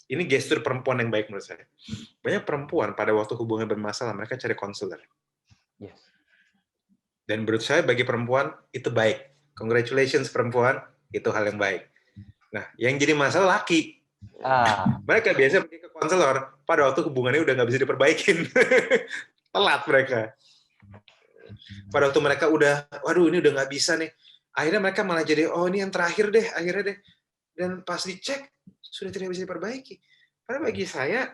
ini gestur perempuan yang baik menurut saya. Banyak perempuan pada waktu hubungan bermasalah, mereka cari konselor. Dan menurut saya bagi perempuan itu baik. Congratulations perempuan, itu hal yang baik. Nah, yang jadi masalah laki. Mereka biasa pergi ke konselor, pada waktu hubungannya udah nggak bisa diperbaikin. Telat mereka. Pada waktu mereka udah, waduh ini udah nggak bisa nih. Akhirnya mereka malah jadi, oh ini yang terakhir deh, akhirnya deh. Dan pas dicek, sudah tidak bisa diperbaiki. Karena bagi saya,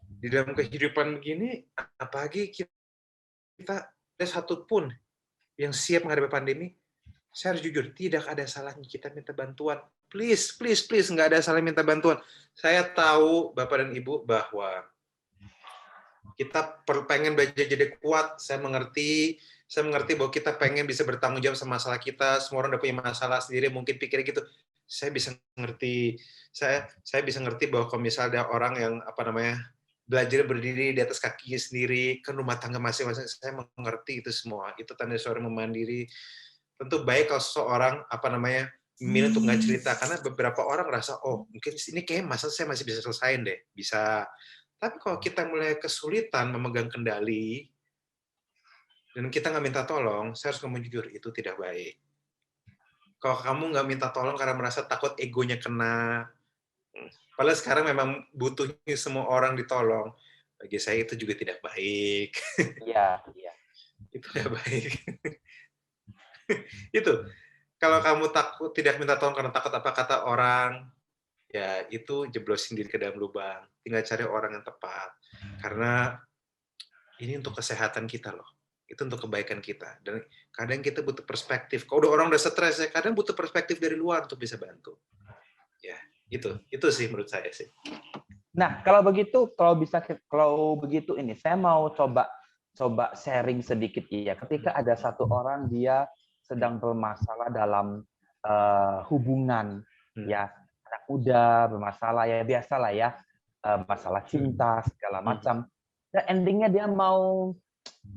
di dalam kehidupan begini, apalagi kita ada satu pun yang siap menghadapi pandemi, saya harus jujur, tidak ada salahnya kita minta bantuan. Please, nggak ada salahnya minta bantuan. Saya tahu, Bapak dan Ibu, bahwa Kita pengen belajar jadi kuat. Saya mengerti bahwa kita pengen bisa bertanggung jawab sama masalah kita. Semua orang udah punya masalah sendiri, mungkin pikirnya gitu. Saya bisa ngerti. Saya bisa ngerti bahwa kalau misalnya ada orang yang belajar berdiri di atas kakinya sendiri, kan rumah tangga masing-masing, saya mengerti itu semua. Itu tanda seorang memandiri. Tentu baik kalau seseorang memilih untuk nggak cerita, karena beberapa orang merasa, oh mungkin ini kayak masalah saya masih bisa selesaiin deh, bisa. Tapi kalau kita mulai kesulitan memegang kendali dan kita nggak minta tolong, saya harus ngomong jujur, itu tidak baik. Kalau kamu nggak minta tolong karena merasa takut egonya kena, padahal sekarang memang butuhnya semua orang ditolong, bagi saya itu juga tidak baik. Iya. Itu tidak baik. Itu. Kalau kamu takut tidak minta tolong karena takut apa kata orang, ya itu jeblosin diri ke dalam lubang. Tinggal cari orang yang tepat. Karena ini untuk kesehatan kita loh. Itu untuk kebaikan kita. Dan kadang kita butuh perspektif. Kalau orang udah stres, ya kadang butuh perspektif dari luar untuk bisa bantu. Ya, itu sih menurut saya sih. Nah, kalau begitu ini saya mau coba sharing sedikit ya. Ketika ada satu orang dia sedang bermasalah dalam hubungan, ya anak muda bermasalah, ya biasalah ya, masalah cinta segala macam. Dan endingnya dia mau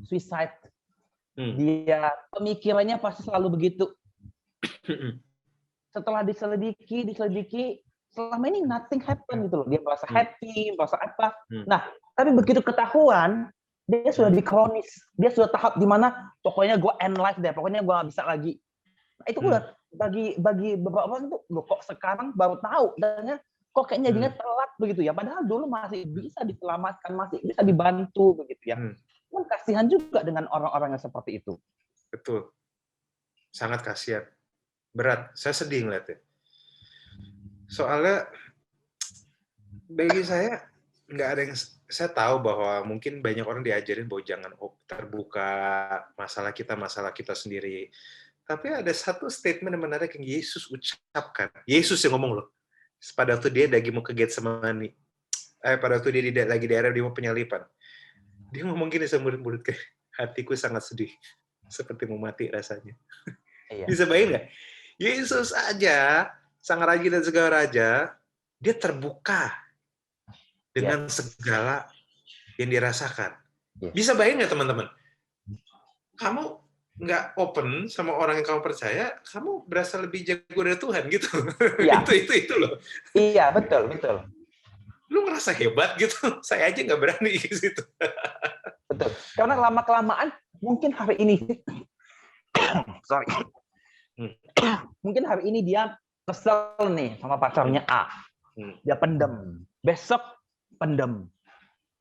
suicide. Dia pemikirannya pasti selalu begitu. Setelah diselidiki, selama ini nothing happen gitu loh. Dia merasa happy, merasa apa. Nah, tapi begitu ketahuan, dia sudah dikronis, dia sudah tahap di mana pokoknya gue end life deh, pokoknya gue nggak bisa lagi. Nah, itu udah bagi beberapa orang tuh, loh kok sekarang baru tahu, dan kok kayaknya dia telat begitu ya, padahal dulu masih bisa diselamatkan, masih bisa dibantu begitu ya. Cuman kasihan juga dengan orang-orang yang seperti itu. Betul, sangat kasihan, berat, saya sedih ngeliatnya. Soalnya bagi saya nggak ada yang, saya tahu bahwa mungkin banyak orang diajarin bahwa jangan terbuka masalah kita sendiri. Tapi ada satu statement yang menarik yang Yesus ucapkan. Yesus yang ngomong loh. Pada waktu dia lagi mau ke Getsemani. Pada waktu dia lagi di area dia mau penyalipan. Dia ngomong gini sama murid-murid, kayak hatiku sangat sedih. Seperti mau mati rasanya. Iya. Bisa bayangin nggak? Yesus aja, sang raja dan segala raja, dia terbuka dengan segala yang dirasakan. Bisa bayangin nggak teman-teman? Kamu nggak open sama orang yang kamu percaya, kamu berasa lebih jago dari Tuhan gitu. Ya. itu loh. Iya, betul. Lu ngerasa hebat gitu, saya aja nggak berani ke situ. Betul. Karena lama-kelamaan mungkin hari ini, mungkin hari ini dia kesel nih sama pacarnya A, dia pendem. Besok pendem.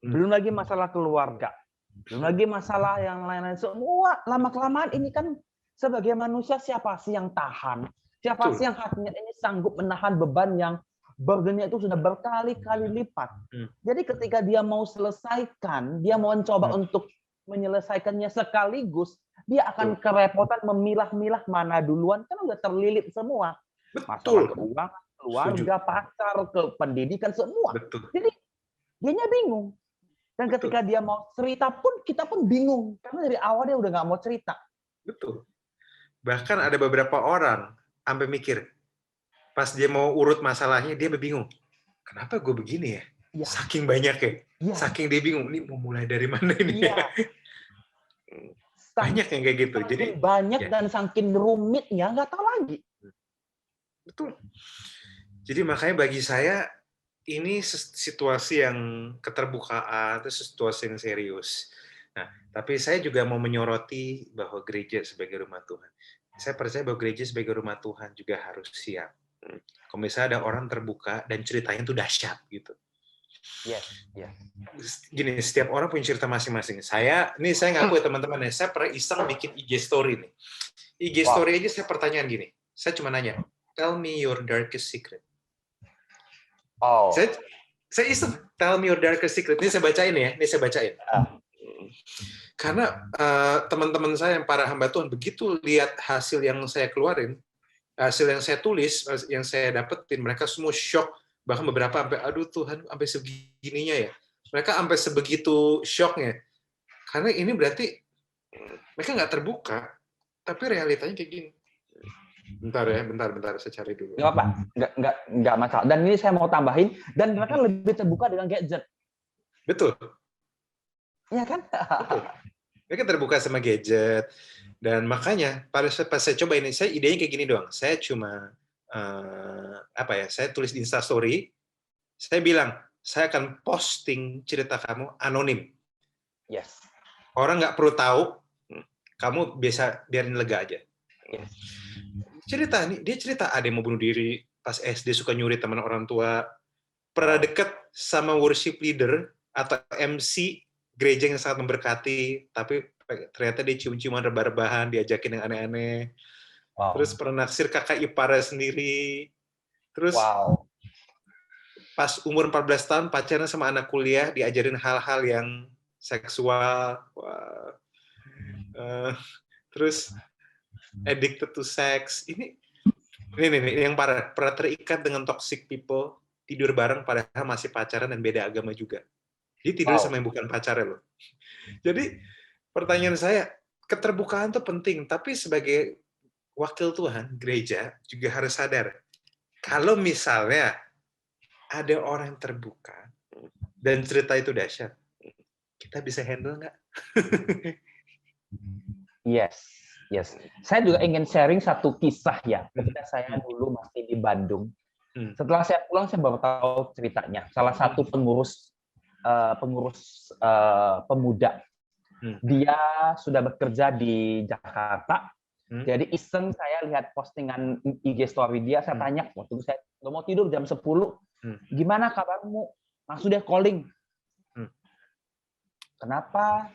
Belum lagi masalah keluarga, belum lagi masalah yang lain-lain. Semua lama-kelamaan ini kan sebagai manusia siapa sih yang tahan? Siapa sih yang hatinya ini sanggup menahan beban yang burdennya itu sudah berkali-kali lipat. Jadi ketika dia mau selesaikan, dia mau mencoba untuk menyelesaikannya sekaligus, dia akan kerepotan memilah-milah mana duluan, kan udah terlilit semua. Masalah keuangan, keluarga, pacar, ke pendidikan, semua. Betul. Jadi dianya bingung. Dan ketika dia mau cerita pun, kita pun bingung. Karena dari awal dia udah nggak mau cerita. Betul. Bahkan ada beberapa orang sampai mikir, pas dia mau urut masalahnya, dia bingung. Kenapa gue begini ya? Saking banyak ya. Saking dia bingung, ini mau mulai dari mana ini ya? Banyak yang kayak gitu. Jadi banyak dan saking rumitnya, nggak tahu lagi. Betul. Jadi makanya bagi saya, ini situasi yang keterbukaan, itu situasi yang serius. Nah, tapi saya juga mau menyoroti bahwa gereja sebagai rumah Tuhan. Saya percaya bahwa gereja sebagai rumah Tuhan juga harus siap. Kalau misalnya ada orang terbuka dan ceritanya itu dahsyat gitu. Gini, setiap orang punya cerita masing-masing. Saya ngaku ya teman-teman, saya pernah iseng bikin IG story nih. IG story aja saya pertanyaan gini. Saya cuma nanya, tell me your darkest secret. Saya iseng, tell me your darkest secret. Ini saya bacain. Karena teman-teman saya yang para hamba Tuhan, begitu lihat hasil yang saya keluarin, hasil yang saya tulis, yang saya dapetin, mereka semua shock. Bahkan beberapa sampai, aduh Tuhan, sampai segininya ya. mereka sampai sebegitu shocknya. Karena ini berarti mereka nggak terbuka, tapi realitanya kayak gini. Bentar, saya cari dulu. Nggak apa, nggak masalah. Dan ini saya mau tambahin, dan mereka lebih terbuka dengan gadget. Betul. Iya kan? Betul. Mereka terbuka sama gadget, dan makanya pas saya coba ini, saya idenya kayak gini doang. Saya cuma saya tulis di Instastory, saya bilang, saya akan posting cerita kamu anonim. Yes. Orang nggak perlu tahu, kamu biasa biarin lega aja. Yes. Dia cerita ada yang mau bunuh diri, pas SD suka nyuri teman orang tua, pernah deket sama worship leader atau MC gereja yang sangat memberkati, tapi ternyata dia cium-ciuman rebah-rebahan, diajakin yang aneh-aneh. Wow. Terus pernah naksir kakak iparnya sendiri. Terus pas umur 14 tahun pacaran sama anak kuliah, diajarin hal-hal yang seksual. Wow. Terus addicted to sex. Ini yang parah. Pernah terikat dengan toxic people, tidur bareng padahal masih pacaran dan beda agama juga. Dia tidur sama yang bukan pacarnya loh. Jadi pertanyaan saya, keterbukaan itu penting, tapi sebagai wakil Tuhan, gereja juga harus sadar. Kalau misalnya ada orang yang terbuka dan cerita itu dahsyat, kita bisa handle nggak? Yes. Saya juga ingin sharing satu kisah ya. Ketika saya dulu masih di Bandung, setelah saya pulang saya baru tahu ceritanya. Salah satu pengurus pemuda, dia sudah bekerja di Jakarta. Jadi iseng saya lihat postingan IG story dia, saya tanya, waktu itu saya mau tidur jam 10, gimana kabarmu? Langsung dia calling. Kenapa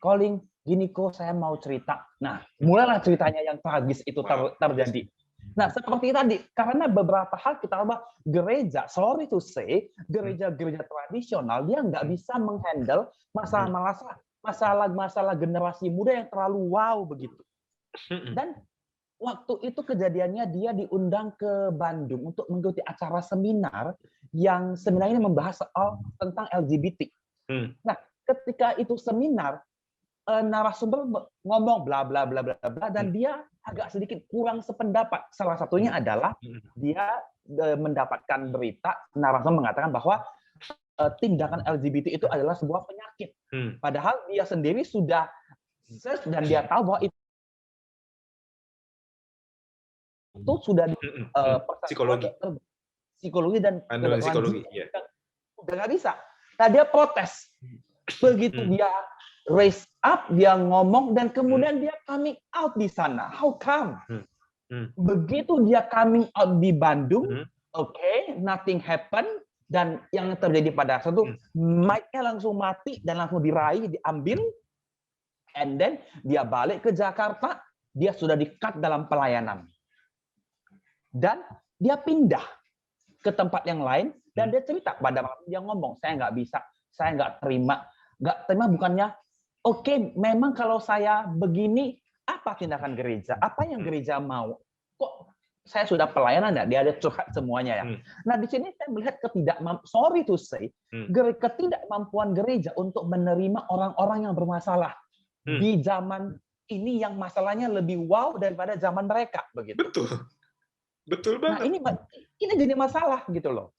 calling? Gini kok, saya mau cerita. Nah, mulailah ceritanya yang tragis itu terjadi. Nah, seperti tadi, karena beberapa hal kita ubah, gereja, sorry to say, gereja-gereja tradisional, dia nggak bisa menghandle masalah generasi muda yang terlalu wow begitu. Dan waktu itu kejadiannya dia diundang ke Bandung untuk mengikuti acara seminar yang seminar ini membahas soal tentang LGBT. Nah, ketika itu seminar, narasumber ngomong bla bla bla bla bla dan dia agak sedikit kurang sependapat. Salah satunya adalah dia mendapatkan berita narasumber mengatakan bahwa tindakan LGBT itu adalah sebuah penyakit. Padahal dia sendiri sudah search dan dia tahu bahwa itu sudah psikologi dan psikologi, ya. Udah nggak bisa. Nah, dia protes. Begitu dia raise up, dia ngomong, dan kemudian dia coming out di sana. How come? Begitu dia coming out di Bandung, nothing happen, dan yang terjadi pada saat itu, mic-nya langsung mati, dan langsung diraih, diambil, and then dia balik ke Jakarta, dia sudah di-cut dalam pelayanan. Dan dia pindah ke tempat yang lain, dan dia cerita, pada waktu dia ngomong, saya nggak bisa, saya nggak terima bukannya, memang kalau saya begini, apa tindakan gereja? Apa yang gereja mau? Kok saya sudah pelayanan, dia ada curhat semuanya ya. Nah, di sini saya melihat ketidakmampuan gereja untuk menerima orang-orang yang bermasalah di zaman ini yang masalahnya lebih wow daripada zaman mereka, begitu. Betul banget. Nah, ini jadi masalah gitu loh.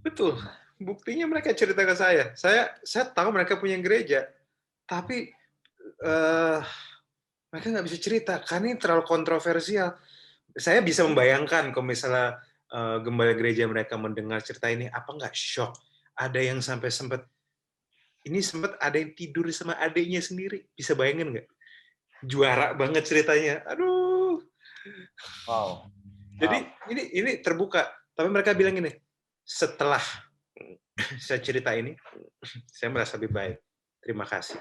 Betul. Buktinya mereka cerita ke saya. Saya tahu mereka punya gereja, tapi mereka nggak bisa cerita karena ini terlalu kontroversial. Saya bisa membayangkan kalau misalnya gembala gereja mereka mendengar cerita ini, apa nggak shock? Ada yang sampai sempat ada yang tidur sama adiknya sendiri. Bisa bayangin nggak? Juara banget ceritanya. Aduh. Wow. Jadi ini terbuka. Tapi mereka bilang gini, setelah saya cerita ini, saya merasa lebih baik. Terima kasih.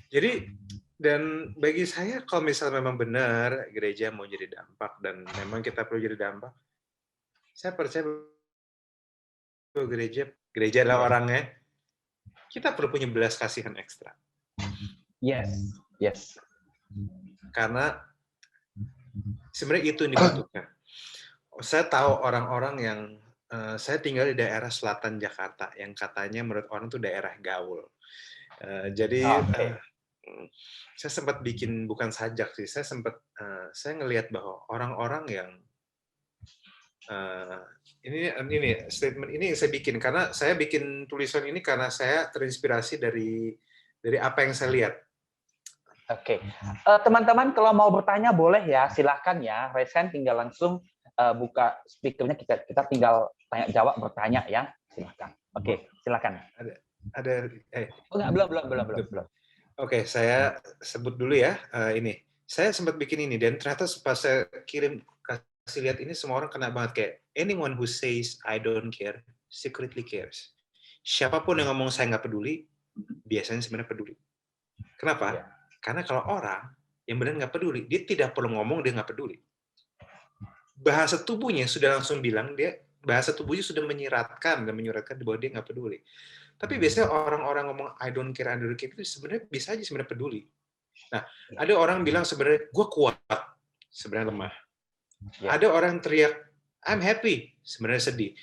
Jadi, dan bagi saya, kalau misalnya memang benar gereja mau jadi dampak, dan memang kita perlu jadi dampak, saya percaya bahwa gereja adalah orangnya, kita perlu punya belas kasihan ekstra. Yes. Karena sebenarnya itu yang dibutuhkan. Saya tahu orang-orang yang saya tinggal di daerah selatan Jakarta yang katanya menurut orang tuh daerah gaul. Jadi Oke. saya sempat bikin, bukan sajak sih, saya ngelihat bahwa orang-orang yang ini statement ini yang saya bikin, karena saya bikin tulisan ini karena saya terinspirasi dari apa yang saya lihat. Oke. Teman-teman kalau mau bertanya boleh ya, silahkan ya. Resen tinggal langsung buka speakernya, kita tinggal tanya jawab bertanya ya. Silahkan. Oke, silahkan. Ada Oh, enggak, belum. Oke, saya sebut dulu ya. Ini saya sempat bikin ini, dan ternyata pas saya kasih lihat ini, semua orang kena banget, kayak anyone who says I don't care secretly cares. Siapapun yang ngomong saya nggak peduli, biasanya sebenarnya peduli. Kenapa? Iya. Karena kalau orang yang benar nggak peduli, dia tidak perlu ngomong dia nggak peduli. Bahasa tubuhnya sudah langsung bilang, bahasa tubuhnya sudah menyiratkan bahwa dia nggak peduli. Tapi biasanya orang-orang ngomong I don't care itu sebenarnya bisa aja sebenarnya peduli. Nah, ada orang bilang sebenarnya gue kuat, sebenarnya lemah. Ya. Ada orang teriak I'm happy, sebenarnya sedih.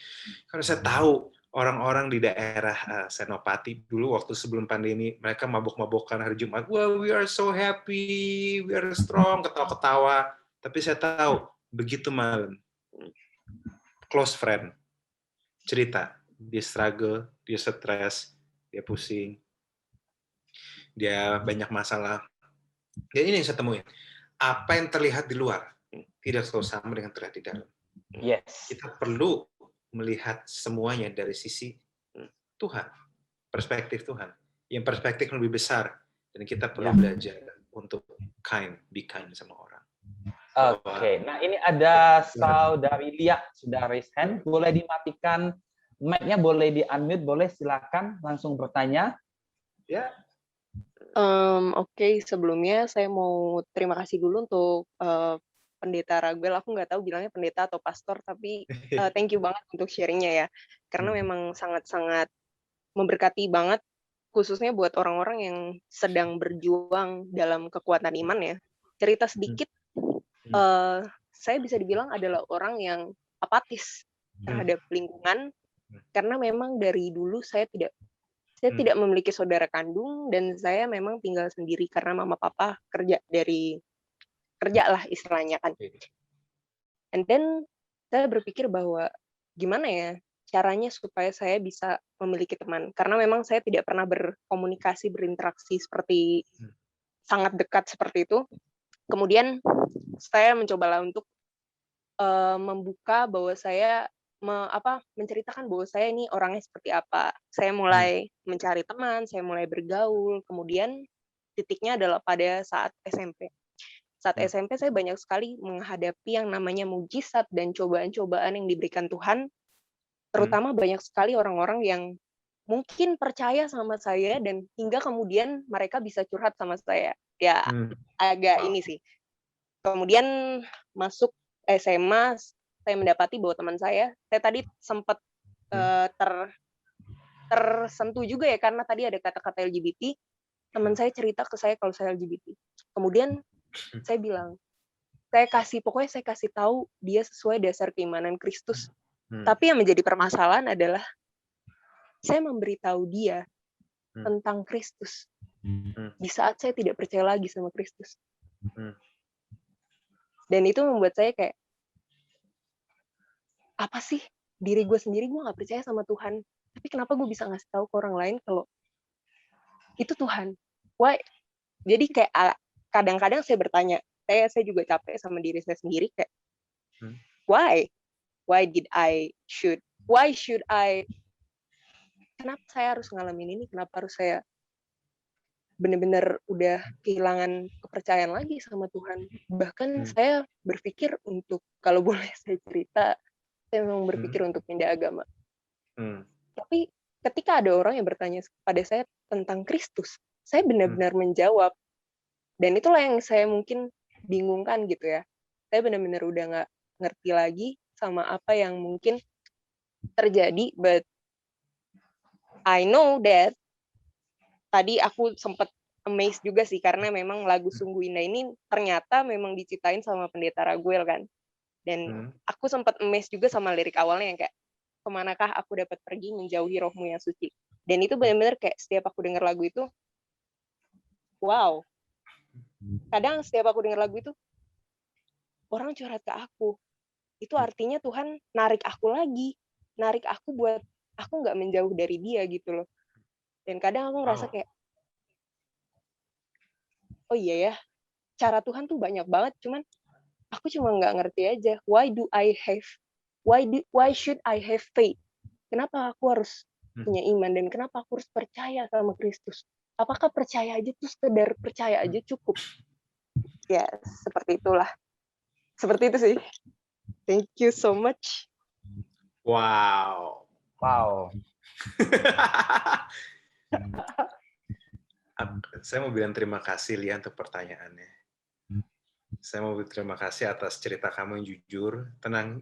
Karena saya tahu orang-orang di daerah Senopati dulu waktu sebelum pandemi, mereka mabok-mabokan hari Jumat. Well, we are so happy, we are strong, ketawa-ketawa. Tapi saya tahu begitu malam, close friend cerita, dia struggle, dia stres, dia pusing, dia banyak masalah. Dan ini yang saya temuin, apa yang terlihat di luar tidak selalu sama dengan terlihat di dalam. Yes. Kita perlu melihat semuanya dari sisi Tuhan, perspektif Tuhan, yang perspektif lebih besar, dan kita perlu belajar untuk be kind sama orang. Oke, nah ini ada saudari Lia sudah raise hand, boleh dimatikan mic-nya, boleh di-unmute, boleh silakan langsung bertanya. Ya. Oke, sebelumnya saya mau terima kasih dulu untuk Pendeta Raguel. Aku nggak tahu bilangnya pendeta atau pastor, tapi thank you banget untuk sharingnya ya. Karena memang sangat-sangat memberkati banget, khususnya buat orang-orang yang sedang berjuang dalam kekuatan iman ya. Cerita sedikit, saya bisa dibilang adalah orang yang apatis terhadap lingkungan, karena memang dari dulu saya tidak memiliki saudara kandung, dan saya memang tinggal sendiri karena mama papa kerja lah istilahnya kan. And then saya berpikir bahwa gimana ya caranya supaya saya bisa memiliki teman, karena memang saya tidak pernah berkomunikasi, berinteraksi seperti sangat dekat seperti itu. Kemudian saya mencobalah untuk membuka bahwa saya menceritakan bahwa saya ini orangnya seperti apa. Saya mulai mencari teman, saya mulai bergaul. Kemudian titiknya adalah pada saat SMP. Saat SMP saya banyak sekali menghadapi yang namanya mujizat dan cobaan-cobaan yang diberikan Tuhan. Terutama banyak sekali orang-orang yang mungkin percaya sama saya, dan hingga kemudian mereka bisa curhat sama saya. Ya agak ini sih. Kemudian masuk SMA, saya mendapati bahwa teman saya tadi sempat tersentuh juga ya, karena tadi ada kata-kata LGBT. Teman saya cerita ke saya kalau saya LGBT. Kemudian saya bilang, saya kasih tahu dia sesuai dasar keimanan Kristus. Tapi yang menjadi permasalahan adalah saya memberitahu dia tentang Kristus di saat saya tidak percaya lagi sama Kristus. Dan itu membuat saya kayak, apa sih, diri gue sendiri gue nggak percaya sama Tuhan, tapi kenapa gue bisa ngasih tahu ke orang lain kalau itu Tuhan? Why? Jadi kayak kadang-kadang saya bertanya, saya juga capek sama diri saya sendiri, kayak why should I, kenapa saya harus ngalamin ini, kenapa harus saya benar-benar udah kehilangan kepercayaan lagi sama Tuhan. Bahkan saya berpikir untuk, kalau boleh saya cerita, saya memang berpikir untuk pindah agama. Tapi ketika ada orang yang bertanya pada saya tentang Kristus, saya benar-benar menjawab. Dan itulah yang saya mungkin bingungkan gitu ya. Saya benar-benar udah nggak ngerti lagi sama apa yang mungkin terjadi, but I know that tadi aku sempat amazed juga sih, karena memang lagu Sungguh Indah ini ternyata memang diciptain sama Pendeta Raguel kan. Dan aku sempat amazed juga sama lirik awalnya yang kayak, kemanakah aku dapat pergi menjauhi rohmu yang suci. Dan itu benar-benar kayak setiap aku dengar lagu itu, wow. Kadang setiap aku dengar lagu itu, orang curhat ke aku. Itu artinya Tuhan narik aku lagi. Narik aku buat aku nggak menjauh dari dia gitu loh. Dan kadang aku ngerasa kayak, oh iya ya, cara Tuhan tuh banyak banget. Cuman aku cuma nggak ngerti aja. Why should I have faith? Kenapa aku harus punya iman dan kenapa aku harus percaya sama Kristus? Apakah percaya aja tuh sekedar percaya aja cukup? Ya, seperti itulah. Seperti itu sih. Thank you so much. Wow. Wow. Saya mau bilang terima kasih Lia untuk pertanyaannya. Saya mau berterima kasih atas cerita kamu yang jujur. Tenang,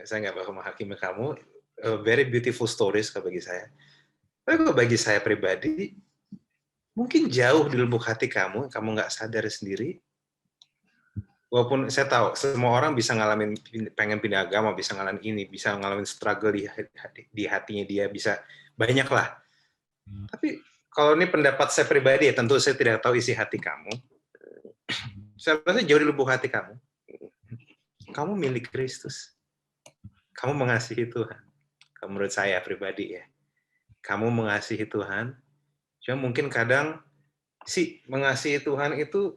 saya nggak bakal menghakimi kamu. Very beautiful stories kalau bagi saya. Tapi kalau bagi saya pribadi, mungkin jauh di lubuk hati kamu nggak sadar sendiri. Walaupun saya tahu semua orang bisa ngalamin pengen pindah agama, bisa ngalamin ini, bisa ngalamin struggle di hatinya dia, bisa banyak lah. Tapi kalau ini pendapat saya pribadi ya, tentu saya tidak tahu isi hati kamu. Saya rasa jauh di lubuk hati kamu. Kamu milik Kristus. Kamu mengasihi Tuhan. Kalau menurut saya pribadi ya. Kamu mengasihi Tuhan. Cuma mungkin kadang sih mengasihi Tuhan itu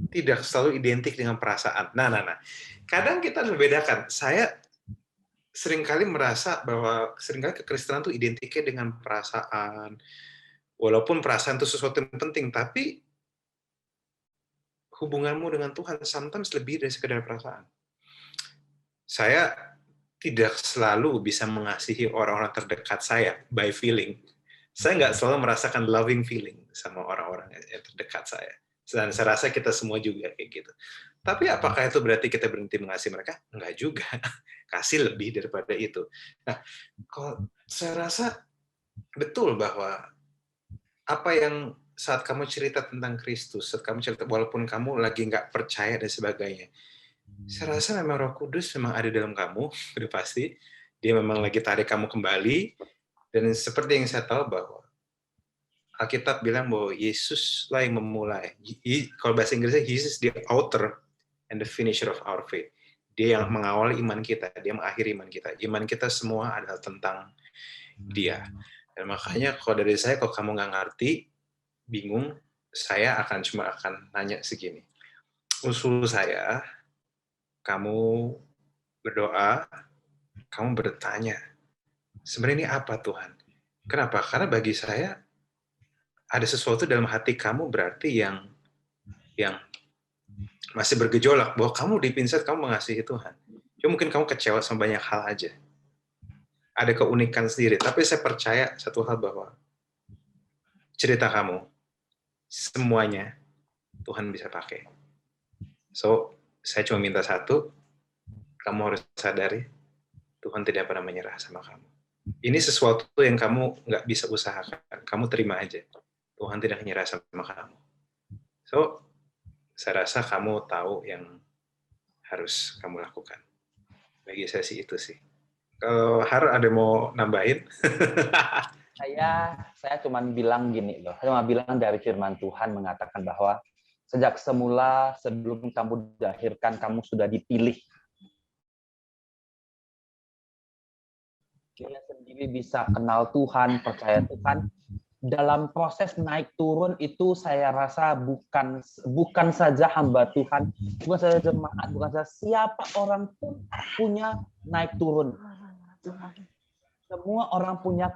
tidak selalu identik dengan perasaan. Nah. Kadang kita harus membedakan. Saya seringkali merasa bahwa seringkali kekristenan itu identiknya dengan perasaan. Walaupun perasaan itu sesuatu yang penting, tapi hubunganmu dengan Tuhan sometimes lebih dari sekedar perasaan. Saya tidak selalu bisa mengasihi orang-orang terdekat saya by feeling. Saya nggak selalu merasakan loving feeling sama orang-orang yang terdekat saya. Dan saya rasa kita semua juga kayak gitu. Tapi apakah itu berarti kita berhenti mengasihi mereka? Enggak juga. Kasih lebih daripada itu. Nah, kalau saya rasa betul bahwa apa yang saat kamu cerita tentang Kristus, saat kamu cerita walaupun kamu lagi nggak percaya dan sebagainya, saya rasa memang Roh Kudus memang ada dalam kamu, udah pasti. Dia memang lagi tarik kamu kembali. Dan seperti yang saya tahu bahwa Alkitab bilang bahwa Yesus lah yang memulai. Kalau bahasa Inggrisnya, Jesus the author and the finisher of our faith. Dia yang mengawali iman kita, dia mengakhiri iman kita. Iman kita semua adalah tentang dia. Dan makanya kalau dari saya, kalau kamu nggak ngerti, bingung, saya cuma akan nanya segini. Usul saya, kamu berdoa, kamu bertanya, sebenarnya ini apa Tuhan? Kenapa? Karena bagi saya, ada sesuatu dalam hati kamu berarti yang masih bergejolak, bahwa kamu di pinset, kamu mengasihi Tuhan. Cuma mungkin kamu kecewa sama banyak hal aja. Ada keunikan sendiri, tapi saya percaya satu hal bahwa cerita kamu, semuanya Tuhan bisa pakai. So, saya cuma minta satu, kamu harus sadari, Tuhan tidak pernah menyerah sama kamu. Ini sesuatu yang kamu nggak bisa usahakan, kamu terima aja. Tuhan tidak menyerah sama kamu. So, saya rasa kamu tahu yang harus kamu lakukan. Bagi saya sih itu sih. Kalau Har ada mau nambahin? Saya cuma bilang gini loh. Saya cuma bilang dari firman Tuhan mengatakan bahwa sejak semula sebelum kamu dilahirkan kamu sudah dipilih. Dia sendiri bisa kenal Tuhan, percaya Tuhan. Dalam proses naik turun itu saya rasa bukan saja hamba Tuhan, bukan saja jemaat, bukan saja siapa orang pun punya naik turun. Semua orang punya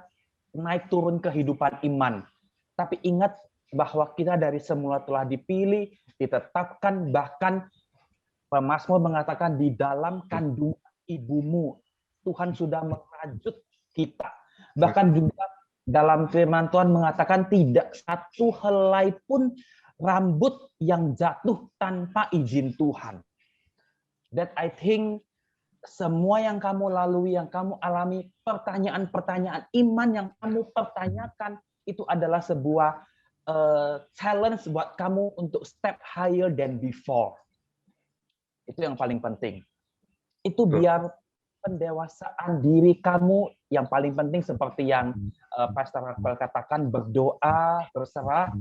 naik turun kehidupan iman. Tapi ingat bahwa kita dari semula telah dipilih, ditetapkan, bahkan Mazmur mengatakan di dalam kandungan ibumu Tuhan sudah merajut kita. Bahkan juga dalam firman Tuhan mengatakan tidak satu helai pun rambut yang jatuh tanpa izin Tuhan. That I think semua yang kamu lalui, yang kamu alami, pertanyaan-pertanyaan iman yang kamu pertanyakan, itu adalah sebuah challenge buat kamu untuk step higher than before. Itu yang paling penting. Itu biar pendewasaan diri kamu yang paling penting seperti yang Pastor Rafael katakan, berdoa, berserah.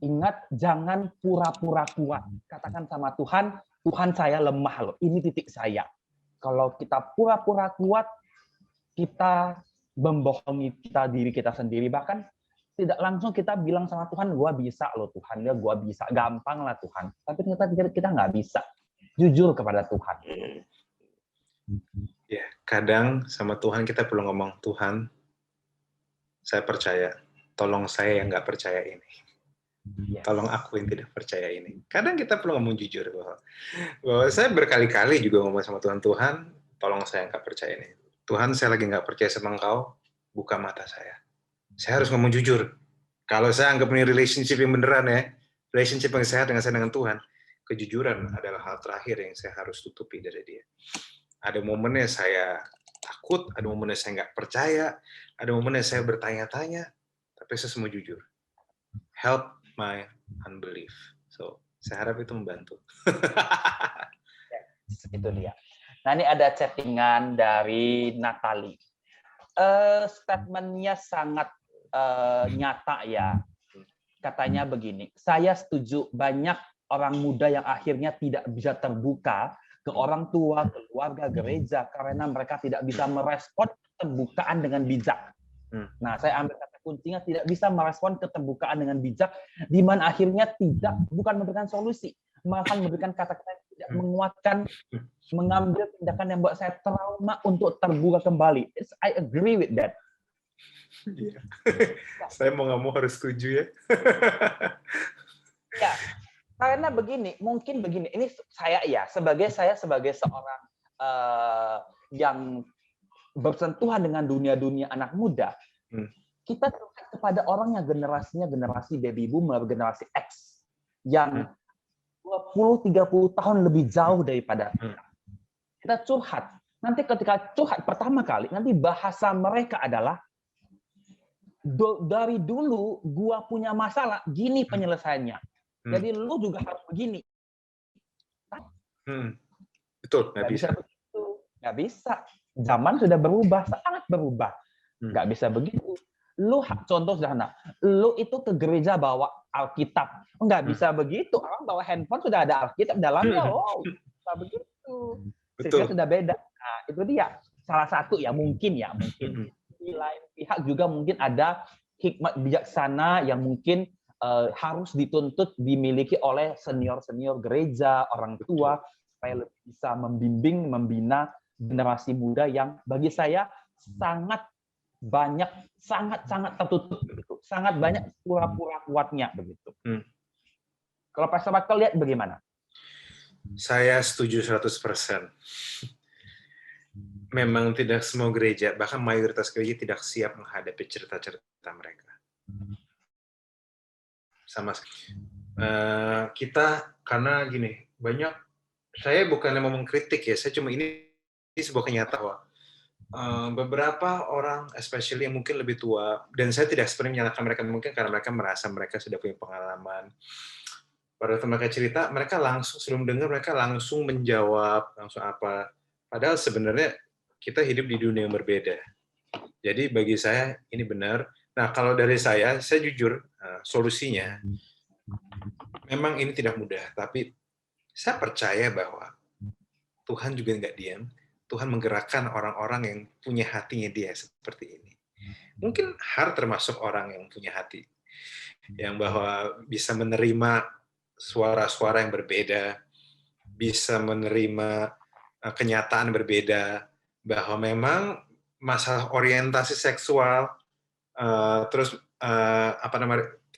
Ingat, jangan pura-pura kuat. Katakan sama Tuhan, Tuhan saya lemah loh, ini titik saya. Kalau kita pura-pura kuat, kita membohongi diri kita sendiri. Bahkan tidak langsung kita bilang sama Tuhan, gua bisa loh Tuhan, ya gua bisa. Gampang lah Tuhan. Tapi ternyata kita nggak bisa. Jujur kepada Tuhan. Ya, kadang sama Tuhan kita perlu ngomong, Tuhan, saya percaya, tolong saya yang nggak percaya ini. Yes. Tolong aku yang tidak percaya ini. Kadang kita perlu ngomong jujur bahwa saya berkali-kali juga ngomong sama Tuhan, Tuhan, tolong saya nggak percaya ini. Tuhan, saya lagi nggak percaya sama Engkau, buka mata saya. Saya harus ngomong jujur. Kalau saya anggap ini relationship yang beneran ya, relationship yang sehat dengan saya dengan Tuhan, kejujuran adalah hal terakhir yang saya harus tutupi dari dia. Ada momennya saya takut, ada momennya saya nggak percaya, ada momennya saya bertanya-tanya, tapi saya semua jujur. Help my unbelief. So, saya harap itu membantu. Itu dia. Nah, ini ada chattingan dari Natali. Statementnya sangat nyata ya. Katanya begini, saya setuju banyak orang muda yang akhirnya tidak bisa terbuka ke orang tua, keluarga, gereja, karena mereka tidak bisa merespon keterbukaan dengan bijak. Nah, saya ambil kata kuncinya, tidak bisa merespon keterbukaan dengan bijak, di mana akhirnya bukan memberikan solusi, malah memberikan kata-kata yang tidak menguatkan, mengambil tindakan yang buat saya trauma untuk terbuka kembali. I agree with that. Yeah. Saya mau nggak mau harus setuju ya. Ya, karena mungkin begini. Ini saya sebagai seorang yang bersentuhan dengan dunia anak muda, kita terlihat kepada orang yang generasinya generasi baby boomer, generasi X, yang 20-30 tahun lebih jauh daripada kita. Kita curhat. Nanti ketika curhat pertama kali, nanti bahasa mereka adalah, dari dulu gua punya masalah, gini penyelesaiannya. Jadi lu juga harus begini. Betul, nggak bisa begitu. Nggak bisa. Zaman sudah berubah, sangat berubah. Nggak bisa begitu. Lu contoh sederhana, lu itu ke gereja bawa Alkitab, nggak bisa begitu. Orang bawa handphone sudah ada Alkitab dalamnya, nggak begitu. Sehingga sudah beda. Nah, itu dia salah satu ya mungkin. Di lain pihak juga mungkin ada hikmat bijaksana yang mungkin harus dituntut dimiliki oleh senior gereja, orang tua, supaya lebih bisa membimbing, membina generasi muda yang bagi saya sangat tertutup begitu. Sangat banyak pura-pura kuatnya begitu. Kalau Pastor Michael lihat bagaimana? Saya setuju 100%. Memang tidak semua gereja, bahkan mayoritas gereja tidak siap menghadapi cerita-cerita mereka. Sama kita, karena gini, banyak, saya bukannya mau mengkritik ya, saya cuma ini sebuah kenyataan. Beberapa orang, especially yang mungkin lebih tua, dan saya tidak sepenuhnya menyalahkan mereka, mungkin karena mereka merasa mereka sudah punya pengalaman. Pada waktu mereka cerita, mereka langsung, sebelum dengar, mereka langsung menjawab, langsung apa. Padahal sebenarnya kita hidup di dunia yang berbeda. Jadi bagi saya, ini benar. Nah, kalau dari saya jujur, solusinya, memang ini tidak mudah, tapi saya percaya bahwa Tuhan juga nggak diam. Tuhan menggerakkan orang-orang yang punya hatinya dia seperti ini. Mungkin Har termasuk orang yang punya hati, yang bahwa bisa menerima suara-suara yang berbeda, bisa menerima kenyataan berbeda, bahwa memang masalah orientasi seksual, terus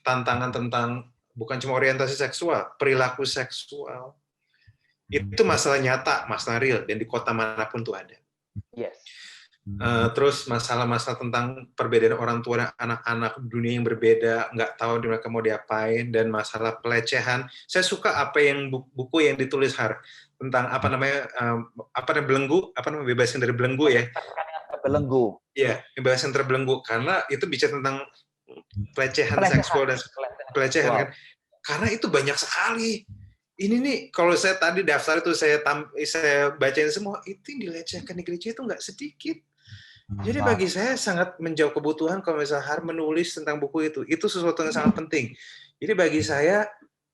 tantangan tentang bukan cuma orientasi seksual, perilaku seksual, itu masalah nyata, masalah real, dan di kota manapun tuh ada. Yes. Terus masalah-masalah tentang perbedaan orang tua dan anak-anak, dunia yang berbeda, nggak tahu mereka mau diapain, dan masalah pelecehan. Saya suka apa yang buku yang ditulis Har tentang belenggu, bebasan dari belenggu ya. Belenggu. Iya, bebasan terbelenggu, karena itu bicara tentang pelecehan seksual dan pelecehan kan. Karena itu banyak sekali. ini nih kalau saya tadi daftar itu saya bacain semua, itu yang dilecehkan di gereja itu nggak sedikit. Jadi bagi saya sangat menjawab kebutuhan kalau misalnya Har menulis tentang buku itu sesuatu yang sangat penting. Jadi bagi saya,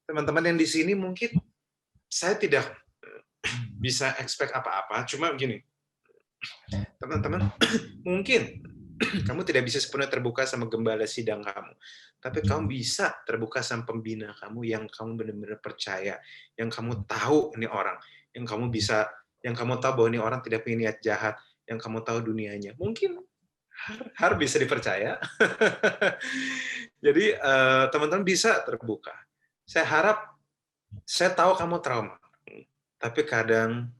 teman-teman yang di sini mungkin saya tidak bisa expect apa-apa, cuma begini, teman-teman, mungkin kamu tidak bisa sepenuhnya terbuka sama gembala sidang kamu, tapi kamu bisa terbuka sama pembina kamu yang kamu benar-benar percaya, yang kamu tahu ini orang, yang kamu tahu bahwa ini orang tidak punya niat jahat, yang kamu tahu dunianya. Mungkin Har bisa dipercaya. Jadi teman-teman bisa terbuka. Saya harap, saya tahu kamu trauma, tapi kadang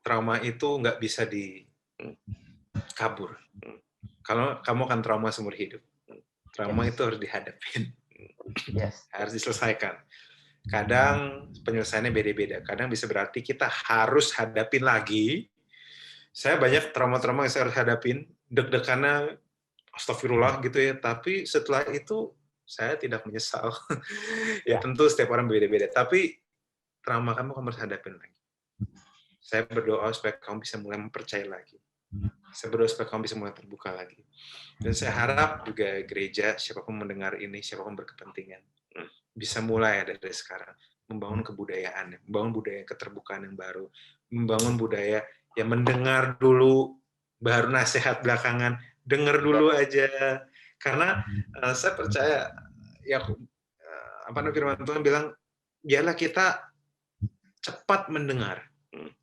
trauma itu nggak bisa dikabur. Kalau kamu akan trauma seumur hidup, trauma itu harus dihadapin, harus diselesaikan. Kadang penyelesaiannya beda-beda. Kadang bisa berarti kita harus hadapin lagi. Saya banyak trauma-trauma yang saya harus hadapin, deg-degannya astagfirullah gitu ya. Tapi setelah itu saya tidak menyesal. Ya tentu setiap orang beda-beda. Tapi trauma kamu harus hadapin lagi. Saya berdoa supaya kamu bisa mulai mempercayai lagi. Saya berdoa supaya kamu bisa mulai terbuka lagi. Dan saya harap juga gereja, siapapun mendengar ini, siapapun berkepentingan, bisa mulai dari sekarang membangun kebudayaan, membangun budaya keterbukaan yang baru, membangun budaya yang mendengar dulu baru nasihat belakangan, dengar dulu aja. Karena saya percaya ya firman Tuhan bilang, biarlah kita cepat mendengar,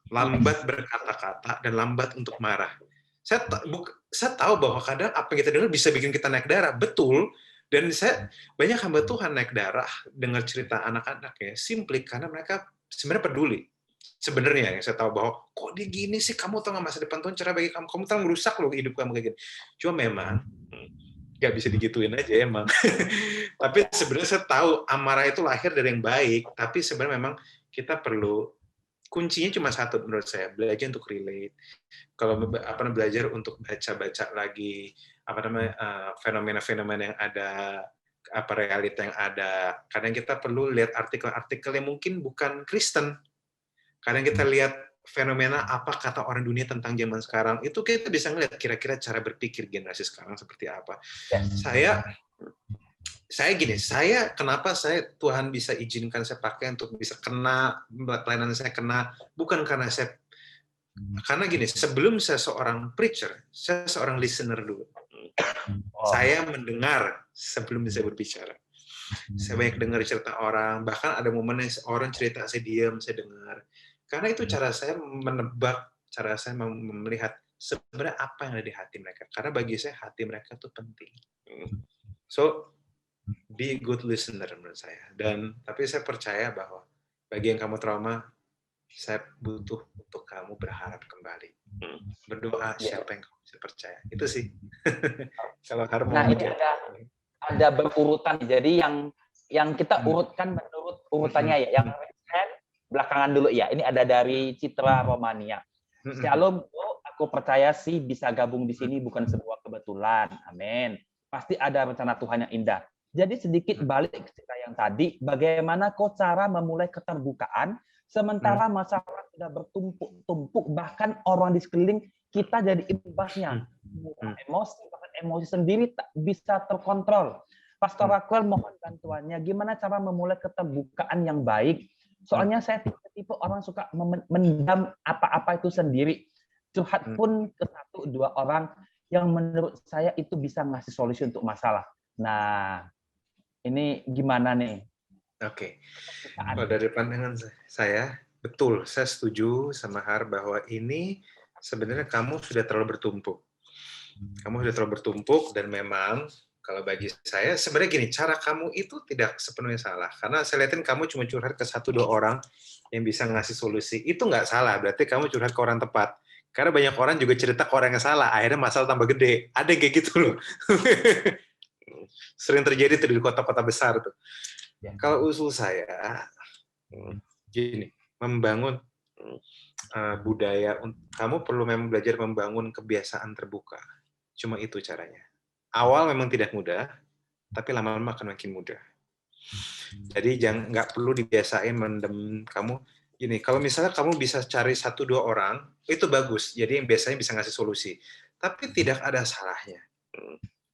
lambat berkata-kata dan lambat untuk marah. Saya tahu bahwa kadang apa yang kita dengar bisa bikin kita naik darah, betul. Dan saya banyak hamba Tuhan naik darah dengar cerita anak-anak ya, simply karena mereka sebenarnya peduli. Sebenarnya yang saya tahu bahwa kok dia gini sih, kamu tahu nggak masa depan Tuhan cerah bagi kamu tahu merusak loh hidup kamu kayak gini. Cuma memang nggak bisa digituin aja emang. Tapi sebenarnya saya tahu amarah itu lahir dari yang baik, tapi sebenarnya memang kita perlu, kuncinya cuma satu menurut saya, belajar untuk relate. Kalau belajar untuk baca-baca lagi fenomena-fenomena yang ada, realita yang ada. Kadang kita perlu lihat artikel-artikel yang mungkin bukan Kristen. Kadang kita lihat fenomena apa kata orang dunia tentang zaman sekarang. Itu kita bisa ngelihat kira-kira cara berpikir generasi sekarang seperti apa. Kenapa Tuhan bisa izinkan saya pakai untuk bisa kena, pelayanan saya kena, bukan karena karena gini, sebelum saya seorang preacher, saya seorang listener dulu. Saya mendengar sebelum bisa berbicara. Saya banyak dengar cerita orang, bahkan ada momen yang orang cerita, saya diam, saya dengar. Karena itu cara saya menebak, cara saya melihat sebenarnya apa yang ada di hati mereka. Karena bagi saya hati mereka itu penting. So, be good listener menurut saya. Tapi saya percaya bahwa bagi yang kamu trauma, saya butuh untuk kamu berharap kembali. Berdoa siapa yang kamu bisa percaya. Itu sih. Kalau harmoni. Nah, ini ada berurutan. Jadi yang kita urutkan menurut urutannya ya. Yang belakangan dulu ya. Ini ada dari Citra Romania. Shalom, aku percaya sih bisa gabung di sini bukan sebuah kebetulan. Amin. Pasti ada rencana Tuhan yang indah. Jadi sedikit balik ke cerita yang tadi, bagaimana kok cara memulai keterbukaan sementara masalah sudah bertumpuk-tumpuk, bahkan orang di sekeliling kita jadi imbasnya. Emosi sendiri tak bisa terkontrol. Pastor Raquel mohon bantuannya, gimana cara memulai keterbukaan yang baik? Soalnya saya tipe orang suka mendam apa-apa itu sendiri. Curhat pun ke 1-2 orang yang menurut saya itu bisa ngasih solusi untuk masalah. Nah, ini gimana nih? Oke. Kalau dari pandangan saya, betul, saya setuju sama Har bahwa ini sebenarnya kamu sudah terlalu bertumpuk. Kamu sudah terlalu bertumpuk dan memang kalau bagi saya sebenarnya gini, cara kamu itu tidak sepenuhnya salah. Karena saya lihatin kamu cuma curhat ke 1-2 orang yang bisa ngasih solusi. Itu nggak salah, berarti kamu curhat ke orang tepat. Karena banyak orang juga cerita ke orang yang salah, akhirnya masalah tambah gede. Ada yang kayak gitu loh. Sering terjadi tuh di kota-kota besar tuh. Kalau usul saya, gini, membangun budaya, kamu perlu memang belajar membangun kebiasaan terbuka. Cuma itu caranya. Awal memang tidak mudah, tapi lama-lama akan makin mudah. Jadi nggak perlu dibiasain mendem kamu. Gini, kalau misalnya kamu bisa cari 1-2 orang, itu bagus. Jadi yang biasanya bisa ngasih solusi. Tapi tidak ada salahnya.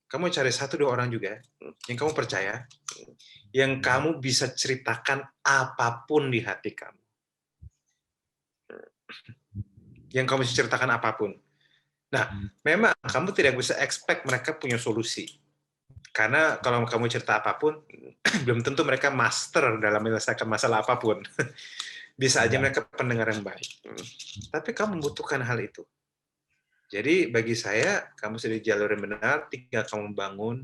Kamu cari 1-2 orang juga yang kamu percaya, yang kamu bisa ceritakan apapun di hati kamu. Yang kamu bisa ceritakan apapun. Nah, memang kamu tidak bisa expect mereka punya solusi. Karena kalau kamu cerita apapun, belum tentu mereka master dalam menyelesaikan masalah apapun. Bisa aja mereka pendengar yang baik. Tapi kamu membutuhkan hal itu. Jadi bagi saya, kamu sudah di jalur yang benar, tinggal kamu bangun,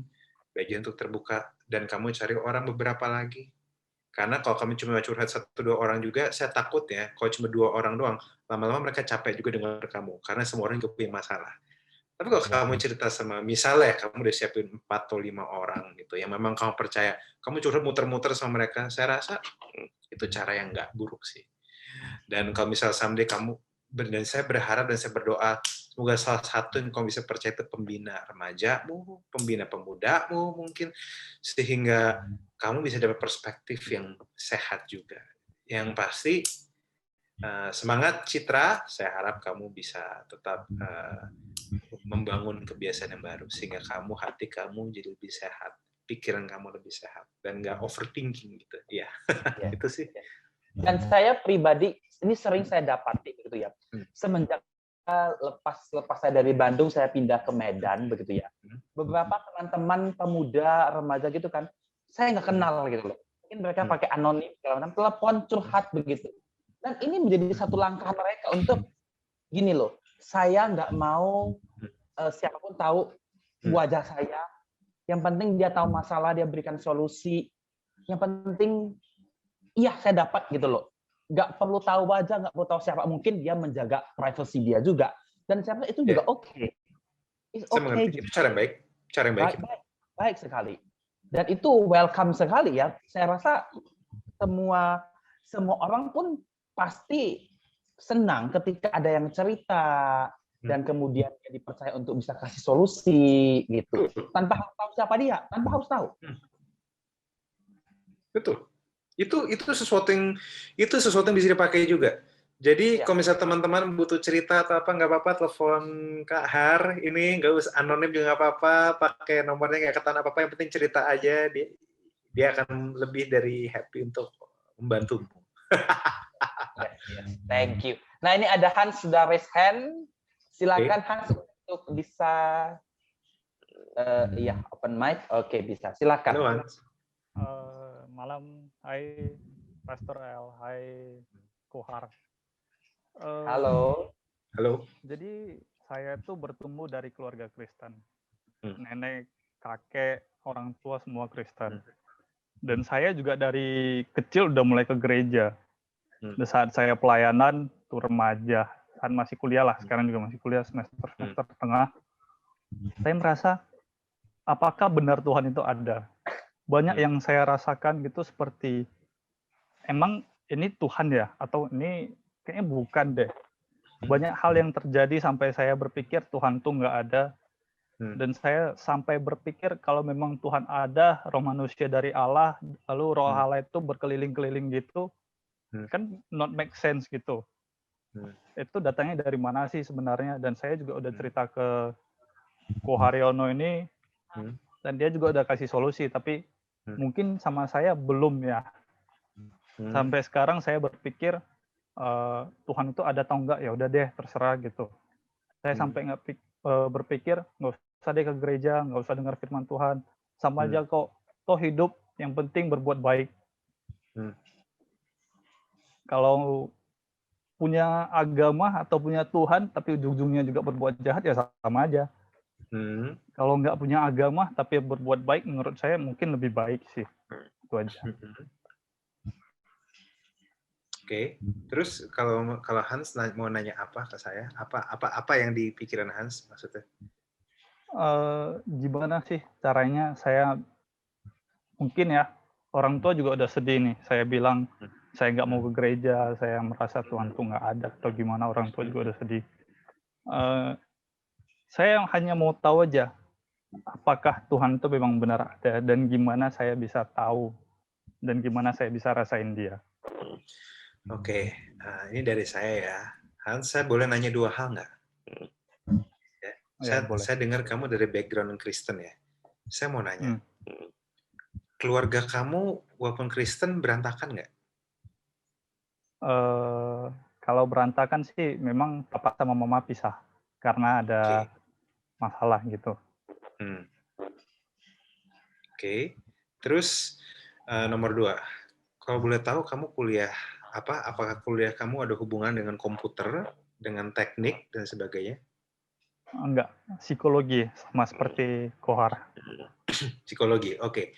baju untuk terbuka, dan kamu cari orang beberapa lagi. Karena kalau kamu cuma curhat 1-2 orang juga, saya takut ya, kalau cuma 2 orang doang, lama-lama mereka capek juga dengar kamu, karena semua orang juga punya masalah. Tapi kalau kamu cerita sama, misalnya kamu udah siapin 4 atau 5 orang gitu, yang memang kamu percaya, kamu curhat muter-muter sama mereka, saya rasa itu cara yang nggak buruk sih. Dan kalau misalnya someday kamu, dan saya berharap dan saya berdoa, semoga salah satu yang kamu bisa percaya itu pembina remajamu, pembina pemudamu mungkin, sehingga kamu bisa dapat perspektif yang sehat juga. Yang pasti, semangat Citra, saya harap kamu bisa tetap membangun kebiasaan yang baru, sehingga hati kamu jadi lebih sehat, pikiran kamu lebih sehat, dan nggak overthinking gitu. Iya, itu sih. Dan saya pribadi, ini sering saya dapati gitu ya, semenjak lepas saya dari Bandung, saya pindah ke Medan begitu ya. Beberapa teman-teman pemuda, remaja gitu kan, saya nggak kenal gitu loh. Mungkin mereka pakai anonim, telepon curhat begitu. Dan ini menjadi satu langkah mereka untuk gini loh, saya nggak mau siapapun tahu wajah saya. Yang penting dia tahu masalah, dia berikan solusi. Yang penting, iya saya dapat gitu loh. Nggak perlu tahu wajah, nggak perlu tahu siapa. Mungkin dia menjaga privasi dia juga. Dan siapa itu juga oke. Saya mengerti, itu cara yang baik. Cara yang baik. Baik sekali. Dan itu welcome sekali ya. Saya rasa semua orang pun pasti senang ketika ada yang cerita dan kemudian dia dipercaya untuk bisa kasih solusi gitu. Tanpa harus tahu siapa dia, tanpa harus tahu. Betul. Itu sesuatu yang bisa dipakai juga. Jadi kalau misalnya teman-teman butuh cerita atau apa, nggak apa-apa, telepon Kak Har, ini nggak usah anonim juga nggak apa-apa, pakai nomornya nggak ketahuan apa-apa, yang penting cerita aja, dia akan lebih dari happy untuk membantumu. Thank you. Nah ini ada Hans sudah raise hand, silakan Hans untuk bisa open mic. Oke, bisa, silakan. Halo Hans. Malam, hai Pastor El, hai Kohar. Halo. Jadi saya tuh bertumbuh dari keluarga Kristen. Nenek, kakek, orang tua semua Kristen. Dan saya juga dari kecil udah mulai ke gereja. Dan saat saya pelayanan, tuh remaja, saat masih kuliah lah, sekarang juga masih kuliah semester tengah, saya merasa, apakah benar Tuhan itu ada? Banyak yang saya rasakan gitu seperti, emang ini Tuhan ya? Atau ini kayaknya bukan deh. Banyak hal yang terjadi sampai saya berpikir Tuhan tuh nggak ada. Dan saya sampai berpikir kalau memang Tuhan ada, roh manusia dari Allah, lalu roh Allah itu berkeliling-keliling gitu, kan not make sense gitu. Itu datangnya dari mana sih sebenarnya? Dan saya juga udah cerita ke Ko Haryono ini, dan dia juga udah kasih solusi, tapi mungkin sama saya belum ya. Sampai sekarang saya berpikir Tuhan itu ada atau enggak, ya udah deh terserah gitu. Saya sampai nggak berpikir nggak usah deh ke gereja, nggak usah dengar firman Tuhan, sama aja kok, toh hidup yang penting berbuat baik. Kalau punya agama atau punya Tuhan tapi ujung-ujungnya juga berbuat jahat, ya sama aja. Kalau nggak punya agama tapi berbuat baik, menurut saya mungkin lebih baik sih. Itu aja. Oke. Terus kalau Hans mau nanya apa ke saya? Apa yang di pikiran Hans maksudnya? Gimana sih caranya saya, mungkin ya orang tua juga udah sedih nih. Saya bilang saya nggak mau ke gereja, saya merasa Tuhan tuh nggak ada, atau gimana, orang tua juga udah sedih. Saya hanya mau tahu aja, apakah Tuhan itu memang benar ada, dan gimana saya bisa tahu dan gimana saya bisa rasain dia. Oke, ini dari saya ya. Hans, saya boleh nanya 2 hal nggak? Ya, Ya, boleh. saya dengar kamu dari background Kristen ya. Saya mau nanya, keluarga kamu walaupun Kristen berantakan nggak? Kalau berantakan sih memang papa sama mama pisah karena ada masalah gitu. Oke. Terus nomor 2, kalau boleh tahu kamu kuliah apa? Apakah kuliah kamu ada hubungan dengan komputer, dengan teknik dan sebagainya? Enggak, psikologi sama seperti Kohar. Psikologi, oke.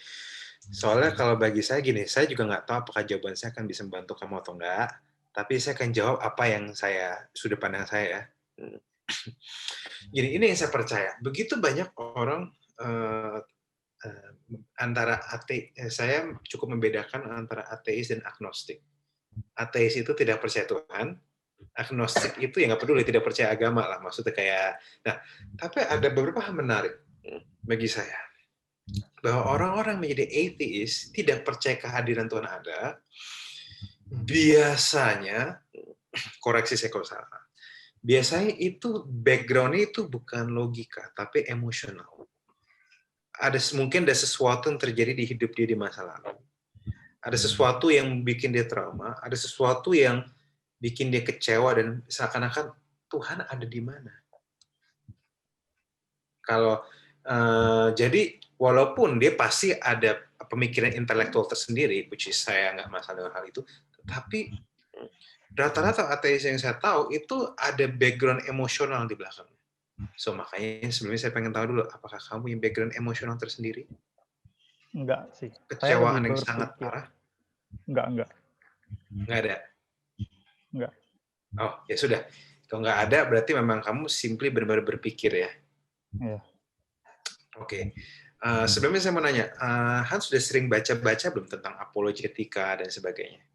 Soalnya kalau bagi saya gini, saya juga nggak tahu apakah jawaban saya akan bisa membantu kamu atau enggak, tapi saya akan jawab apa yang sudut pandang saya ya. Gini, ini yang saya percaya. Begitu banyak orang antara saya cukup membedakan antara ateis dan agnostik. Ateis itu tidak percaya Tuhan, agnostik itu ya nggak peduli, tidak percaya agama lah, maksudnya kayak. Nah, tapi ada beberapa hal menarik bagi saya, bahwa orang-orang menjadi ateis, tidak percaya kehadiran Tuhan ada, biasanya, koreksi saya kalau salah, biasanya itu background-nya itu bukan logika, tapi emosional. Mungkin ada sesuatu yang terjadi di hidup dia di masa lalu. Ada sesuatu yang bikin dia trauma, ada sesuatu yang bikin dia kecewa dan seakan-akan Tuhan ada di mana. Jadi walaupun dia pasti ada pemikiran intelektual tersendiri, which is saya nggak masalah dengan hal itu, tetapi rata-rata ateis yang saya tahu itu ada background emosional di belakang. So makanya sebelumnya saya pengen tahu dulu, apakah kamu yang background emosional tersendiri? Enggak sih. Kecewaan yang sangat parah? Enggak. Nggak ada? Enggak. Oh, ya sudah. Kalau nggak ada, berarti memang kamu simply benar-benar berpikir ya? Iya. Oke. Sebelumnya saya mau nanya, Hans sudah sering baca-baca belum tentang apologetika dan sebagainya?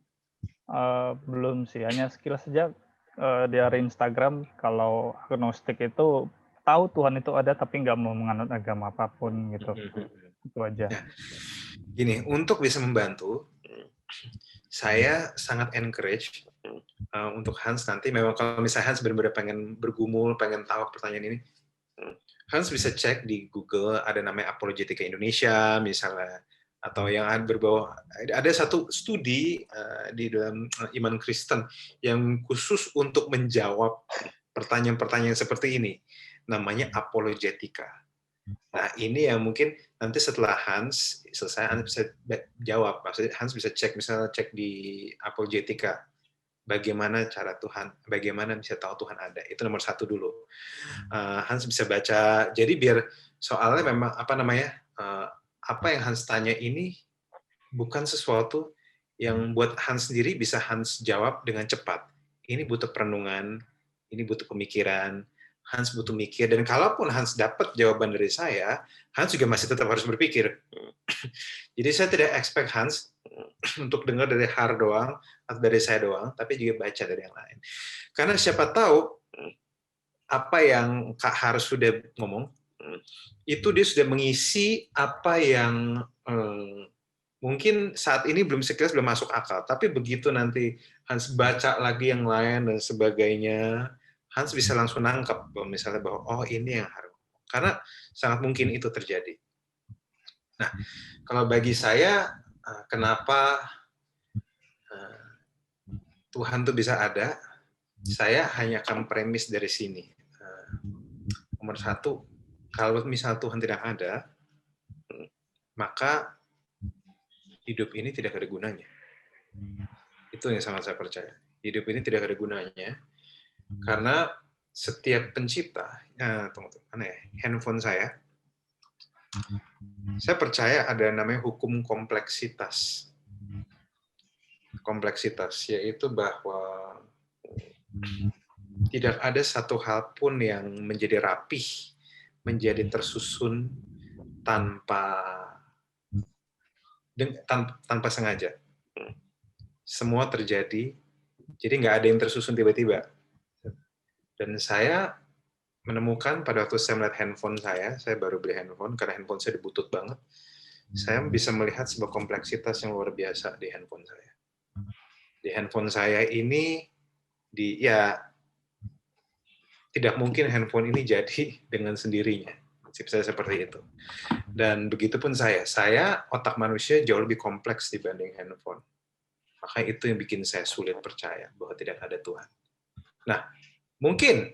Belum sih, hanya sekilas saja dari Instagram kalau agnostik itu tahu Tuhan itu ada tapi nggak mau menganut agama apapun gitu. Itu aja. Nah, gini, untuk bisa membantu, saya sangat encourage untuk Hans nanti, memang kalau misalnya Hans benar-benar pengen bergumul, pengen tahu pertanyaan ini, Hans bisa cek di Google, ada namanya Apologetika Indonesia misalnya, atau yang berbau, ada satu studi di dalam iman Kristen yang khusus untuk menjawab pertanyaan-pertanyaan seperti ini, namanya apologetika. Nah, ini yang mungkin nanti setelah Hans selesai, Hans bisa jawab, maksudnya Hans bisa cek, misalnya cek di apologetika, bagaimana cara Tuhan, bagaimana bisa tahu Tuhan ada, itu nomor 1 dulu. Hans bisa baca, jadi biar soalnya memang apa yang Hans tanya ini bukan sesuatu yang buat Hans sendiri bisa Hans jawab dengan cepat. Ini butuh perenungan, ini butuh pemikiran, Hans butuh mikir, dan kalaupun Hans dapat jawaban dari saya, Hans juga masih tetap harus berpikir. Jadi saya tidak expect Hans untuk dengar dari Har doang, atau dari saya doang, tapi juga baca dari yang lain. Karena siapa tahu, apa yang Kak Har sudah ngomong, itu dia sudah mengisi apa yang mungkin saat ini belum sekilas belum masuk akal, tapi begitu nanti Hans baca lagi yang lain dan sebagainya, Hans bisa langsung nangkep misalnya bahwa oh ini yang harus, karena sangat mungkin itu terjadi. Nah, kalau bagi saya kenapa Tuhan itu bisa ada, saya hanya akan premis dari sini. Nomor 1, kalau misal Tuhan tidak ada, maka hidup ini tidak ada gunanya. Itu yang sangat saya percaya. Hidup ini tidak ada gunanya, karena setiap pencipta, handphone saya percaya ada namanya hukum kompleksitas. Kompleksitas, yaitu bahwa tidak ada satu hal pun yang menjadi rapih, menjadi tersusun tanpa sengaja. Semua terjadi, jadi nggak ada yang tersusun tiba-tiba. Dan saya menemukan pada waktu saya melihat handphone saya baru beli handphone, karena handphone saya dibutut banget. saya bisa melihat sebuah kompleksitas yang luar biasa di handphone saya. Di handphone saya ini, ya tidak mungkin handphone ini jadi dengan sendirinya. Prinsip saya seperti itu. Dan begitupun saya otak manusia jauh lebih kompleks dibanding handphone. Maka itu yang bikin saya sulit percaya bahwa tidak ada Tuhan. Nah, mungkin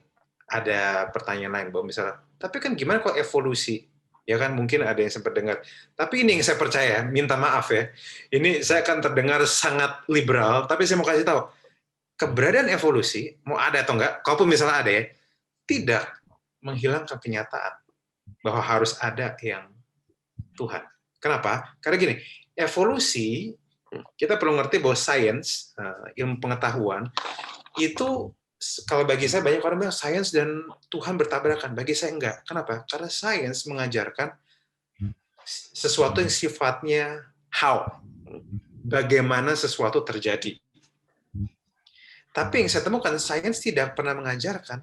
ada pertanyaan lain bahwa misalnya, tapi kan gimana kalau evolusi? Ya kan mungkin ada yang sempat dengar. Tapi ini yang saya percaya, minta maaf ya. Ini saya akan terdengar sangat liberal, tapi saya mau kasih tahu. Keberadaan evolusi, mau ada atau enggak, kalaupun misalnya ada ya, tidak menghilangkan kenyataan bahwa harus ada yang Tuhan. Kenapa? Karena gini, evolusi, kita perlu ngerti bahwa sains, ilmu pengetahuan, itu kalau bagi saya banyak orang bilang sains dan Tuhan bertabrakan. Bagi saya enggak. Kenapa? Karena sains mengajarkan sesuatu yang sifatnya how, bagaimana sesuatu terjadi. Tapi yang saya temukan sains tidak pernah mengajarkan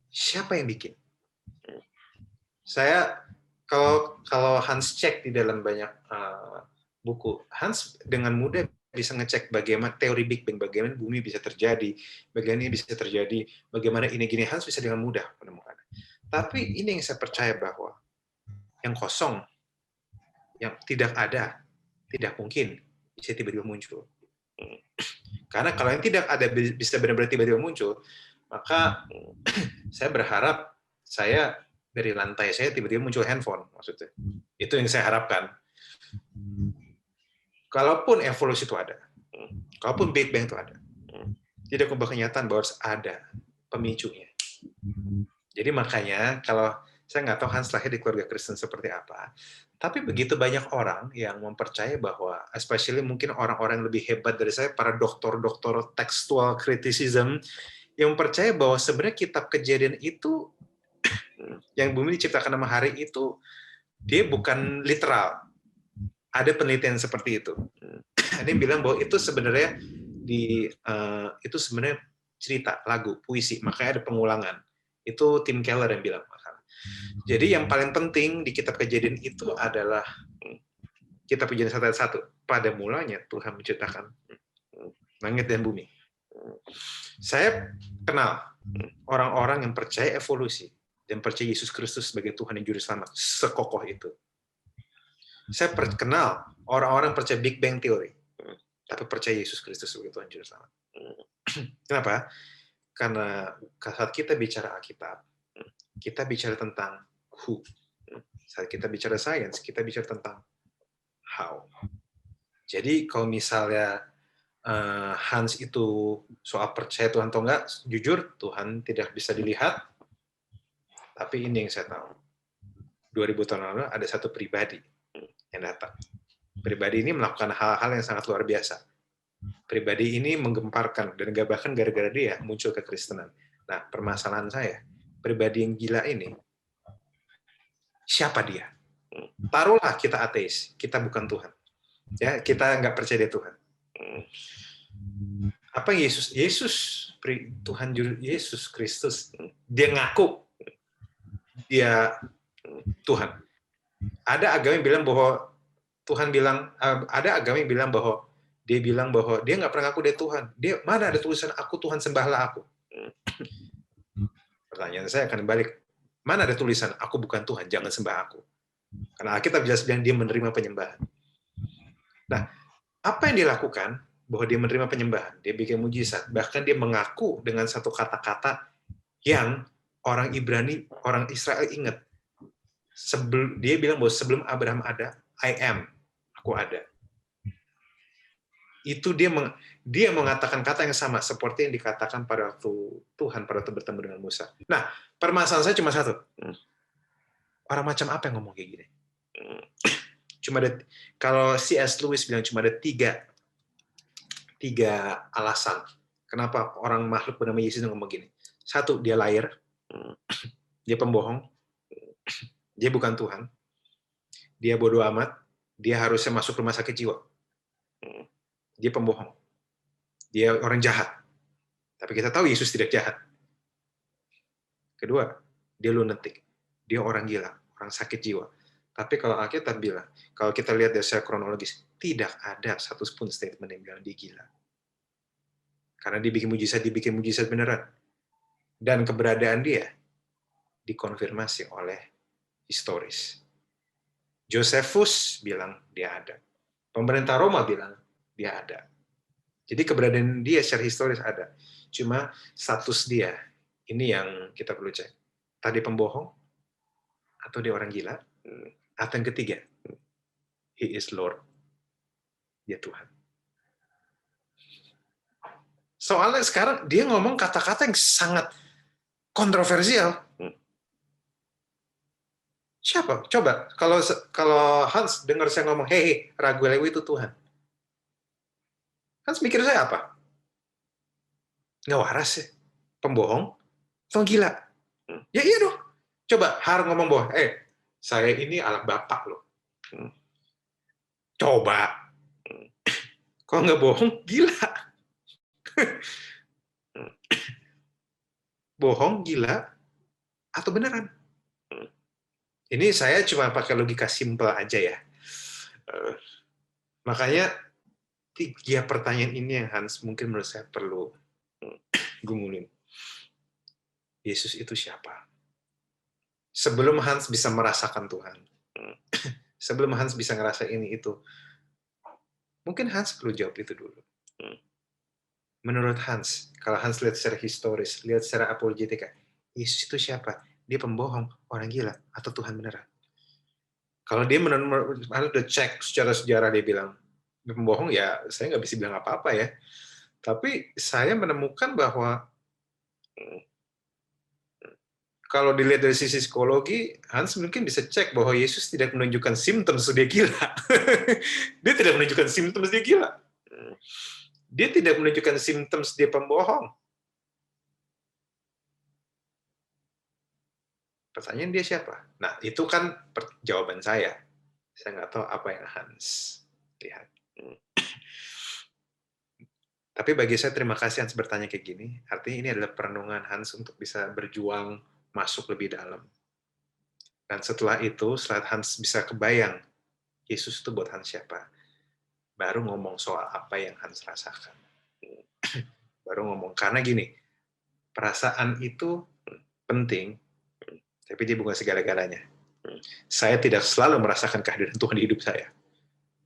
siapa yang bikin. Saya kalau Hans cek di dalam banyak buku, Hans dengan mudah bisa ngecek bagaimana teori Big Bang, bagaimana bumi bisa terjadi, bagaimana ini bisa terjadi, bagaimana ini gini, Hans bisa dengan mudah menemukan. Tapi ini yang saya percaya bahwa yang kosong, yang tidak ada, tidak mungkin bisa tiba-tiba muncul. Karena kalau yang tidak ada bisa benar-benar tiba-tiba muncul, maka saya berharap saya dari lantai saya tiba-tiba muncul handphone, maksudnya. Itu yang saya harapkan. Kalaupun evolusi itu ada, kalaupun Big Bang itu ada, tidak ubah kenyataan bahwa harus ada pemicunya. Jadi makanya kalau saya nggak tahu Hans lahir di keluarga Kristen seperti apa, tapi begitu banyak orang yang mempercayai bahwa, especially mungkin orang-orang yang lebih hebat dari saya, para doktor-doktor textual criticism, yang percaya bahwa sebenarnya kitab Kejadian itu, yang bumi diciptakan 6 hari itu, dia bukan literal. Ada penelitian seperti itu. Ada yang bilang bahwa itu sebenarnya itu sebenarnya cerita, lagu, puisi, makanya ada pengulangan. Itu Tim Keller yang bilang. Jadi yang paling penting di kitab Kejadian itu adalah kitab Kejadian 1 ayat 1. Pada mulanya Tuhan menciptakan langit dan bumi. Saya kenal orang-orang yang percaya evolusi dan percaya Yesus Kristus sebagai Tuhan dan Juru Selamat, sekokoh itu. Saya kenal orang-orang percaya Big Bang Theory, tapi percaya Yesus Kristus sebagai Tuhan Juru Selamat. Kenapa? Karena saat kita bicara Alkitab, kita bicara tentang who. Saat kita bicara sains, kita bicara tentang how. Jadi kalau misalnya Hans itu soal percaya Tuhan atau enggak, jujur Tuhan tidak bisa dilihat, tapi ini yang saya tahu. 2000 tahun lalu ada satu pribadi yang datang. Pribadi ini melakukan hal-hal yang sangat luar biasa. Pribadi ini menggemparkan, dan bahkan gara-gara dia muncul kekristenan. Nah, permasalahan saya, pribadi yang gila ini, siapa dia? Taruhlah kita ateis, kita bukan Tuhan. Ya, kita nggak percaya dia Tuhan. Apa Yesus Tuhan Yesus Kristus, dia ngaku dia Tuhan. Ada agama yang bilang bahwa Tuhan bilang, ada agama yang bilang bahwa dia nggak pernah ngaku dia Tuhan. Dia mana ada tulisan aku Tuhan sembahlah aku. Pertanyaan saya akan balik, mana ada tulisan aku bukan Tuhan jangan sembah aku. Karena Alkitab jelas bilang dia menerima penyembahan. Nah, apa yang dia lakukan bahwa dia menerima penyembahan, dia bikin mujizat, bahkan dia mengaku dengan satu kata-kata yang orang Ibrani, orang Israel ingat. Dia bilang bahwa sebelum Abraham ada, I am, aku ada. Itu dia mengatakan kata yang sama seperti yang dikatakan pada waktu Tuhan pada waktu bertemu dengan Musa. Nah, permasalahan saya cuma satu. Orang macam apa yang ngomong kayak gini? Cuma ada, kalau C.S. Lewis bilang cuma ada tiga alasan kenapa orang makhluk bernama Yesus ngomong gini. Satu, dia liar, dia pembohong, dia bukan Tuhan, dia bodoh amat, dia harusnya masuk rumah sakit jiwa. Dia pembohong, dia orang jahat. Tapi kita tahu Yesus tidak jahat. Kedua, dia lunatic, dia orang gila, orang sakit jiwa. Tapi kalau Alkitab bilang, kalau kita lihat dari secara kronologis, tidak ada satu pun statement yang bilang dia gila. Karena dibikin mujizat beneran. Dan keberadaan dia dikonfirmasi oleh historis. Josephus bilang dia ada. Pemerintah Roma bilang dia ada. Jadi keberadaan dia secara historis ada. Cuma status dia, ini yang kita perlu cek. Tadi pembohong? Atau dia orang gila? Atau yang ketiga, He is Lord. Dia Tuhan. Soalnya sekarang dia ngomong kata-kata yang sangat kontroversial. Siapa? Coba, kalau Hans dengar saya ngomong, hey, Raguel Lewi itu Tuhan. Hans mikir saya apa? Nggak waras ya? Pembohong? Atau gila? Ya iya dong. Coba Har ngomong bahwa, saya ini anak bapak loh. Coba. Kalau nggak bohong, gila. Bohong, gila, atau beneran? Ini saya cuma pakai logika simpel aja ya. Makanya 3 pertanyaan ini yang Hans mungkin menurut saya perlu gumulin. Yesus itu siapa? Sebelum Hans bisa merasakan Tuhan, sebelum Hans bisa ngerasa ini itu, mungkin Hans perlu jawab itu dulu. Menurut Hans, kalau Hans lihat secara historis, lihat secara apologetika, Yesus itu siapa? Dia pembohong, orang gila, atau Tuhan beneran? Kalau dia Hans udah cek secara sejarah, dia bilang, dia pembohong, ya saya nggak bisa bilang apa-apa ya. Tapi saya menemukan bahwa kalau dilihat dari sisi psikologi, Hans mungkin bisa cek bahwa Yesus tidak menunjukkan simptoms dia gila. Dia tidak menunjukkan simptoms dia gila. Dia tidak menunjukkan simptoms dia pembohong. Pertanyaan dia siapa? Nah, itu kan jawaban saya. Saya nggak tahu apa yang Hans lihat. Tapi bagi saya terima kasih Hans bertanya kayak gini. Artinya ini adalah perenungan Hans untuk bisa berjuang masuk lebih dalam. Dan setelah itu, setelah Hans bisa kebayang Yesus itu buat Hans siapa, baru ngomong soal apa yang Hans rasakan. Baru ngomong. Karena gini, perasaan itu penting, tapi dia bukan segala-galanya. Saya tidak selalu merasakan kehadiran Tuhan di hidup saya.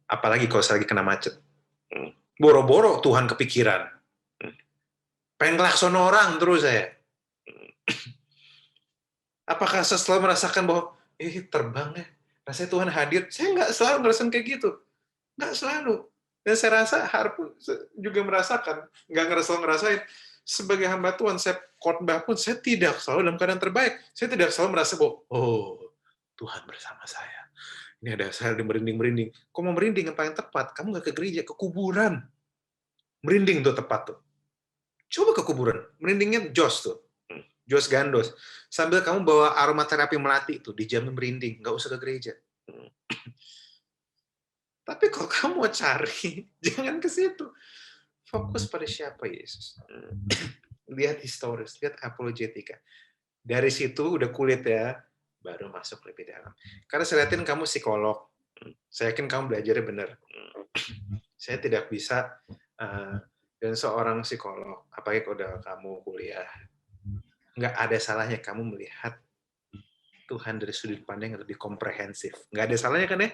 Apalagi kalau saya lagi kena macet. Boro-boro Tuhan kepikiran. Pengen ngelakson orang terus saya. Apakah saya selalu merasakan bahwa, terbang deh, rasanya Tuhan hadir? Saya nggak selalu ngerasain kayak gitu. Nggak selalu. Dan saya rasa Harpun juga merasakan. Nggak ngerasain. Sebagai hamba Tuhan, saya khotbah pun, saya tidak selalu dalam keadaan terbaik. Saya tidak selalu merasa bahwa, Tuhan bersama saya. Ini ada saya merinding-merinding. Kok mau merinding yang paling tepat? Kamu nggak ke gereja, ke kuburan. Merinding tuh tepat tuh. Coba ke kuburan. Merindingnya jos tuh. Jos gandos. Sambil kamu bawa aromaterapi melati itu, dijamin merinding. Nggak usah ke gereja. Tapi kalau kamu mau cari, jangan ke situ. Fokus pada siapa Yesus. Lihat historis, lihat apologetika. Dari situ udah kulit ya, baru masuk lebih dalam. Karena saya lihatin kamu psikolog. Saya yakin kamu belajarnya benar. Saya tidak bisa, dan seorang psikolog, apalagi kalau udah kamu kuliah, nggak ada salahnya kamu melihat Tuhan dari sudut pandang yang lebih komprehensif. Nggak ada salahnya kan ya?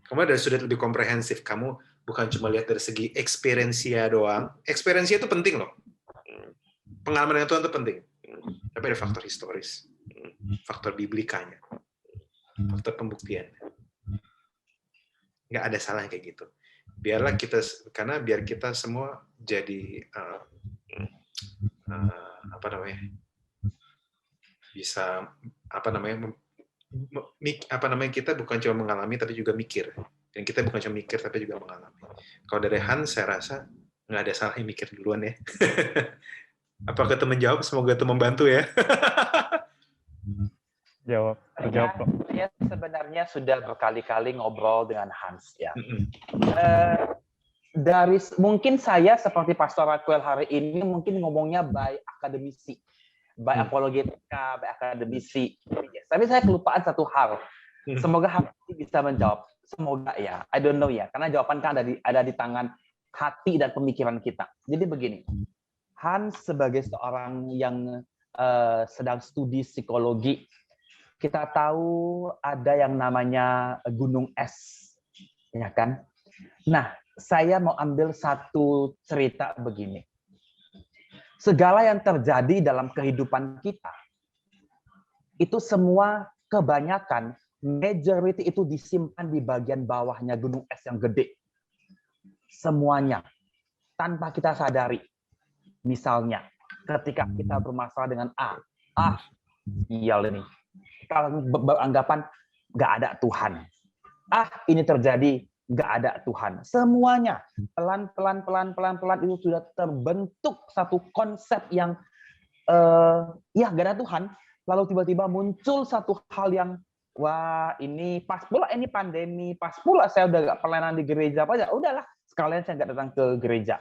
Kamu dari sudut lebih komprehensif. Kamu bukan cuma lihat dari segi experience-nya doang. Experience-nya itu penting loh. Pengalaman dengan Tuhan itu penting. Tapi ada faktor historis, faktor biblikanya, faktor pembuktiannya. Nggak ada salahnya kayak gitu. Biar kita semua jadi bisa kita bukan cuma mengalami tapi juga mikir, dan kita bukan cuma mikir tapi juga mengalami. Kalau dari Hans saya rasa nggak ada salahnya mikir duluan ya. Apakah itu menjawab? Semoga itu membantu ya. Terjawab kok. Saya sebenarnya sudah berkali-kali ngobrol dengan Hans ya. Mungkin saya seperti Pastor Raquel hari ini mungkin ngomongnya by akademisi, by apologetika, by akademisi. Tapi saya kelupaan satu hal. Semoga hati bisa menjawab. Semoga ya. I don't know ya. Karena jawaban kan ada di tangan hati dan pemikiran kita. Jadi begini. Hans sebagai seorang yang sedang studi psikologi, kita tahu ada yang namanya gunung es, ya kan? Nah, saya mau ambil satu cerita begini. Segala yang terjadi dalam kehidupan kita, itu semua kebanyakan, majority itu disimpan di bagian bawahnya gunung es yang gede. Semuanya, tanpa kita sadari. Misalnya, ketika kita bermasalah dengan iya ini. Kita beranggapan nggak ada Tuhan. Ini terjadi, nggak ada Tuhan. Semuanya pelan-pelan itu sudah terbentuk satu konsep yang nggak ada Tuhan. Lalu tiba-tiba muncul satu hal yang wah ini pas pula ini pandemi, pas pula saya udah nggak pelayanan di gereja, apa ya udahlah sekalian saya nggak datang ke gereja.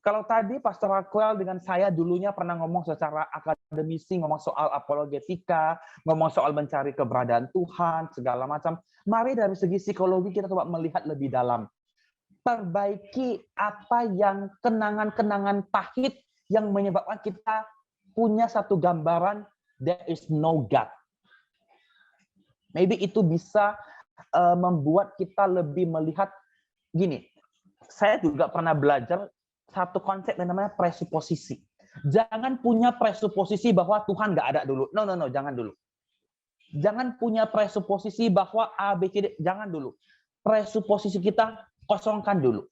Kalau tadi Pastor Raquel dengan saya dulunya pernah ngomong secara akademisi, ngomong soal apologetika, ngomong soal mencari keberadaan Tuhan, segala macam. Mari dari segi psikologi kita coba melihat lebih dalam. Perbaiki apa yang kenangan-kenangan pahit yang menyebabkan kita punya satu gambaran, there is no God. Maybe itu bisa membuat kita lebih melihat, gini, saya juga pernah belajar satu konsep yang namanya presuposisi. Jangan punya presuposisi bahwa Tuhan nggak ada dulu. No, jangan dulu. Jangan punya presuposisi bahwa A, B, C, D. Jangan dulu. Presuposisi kita kosongkan dulu.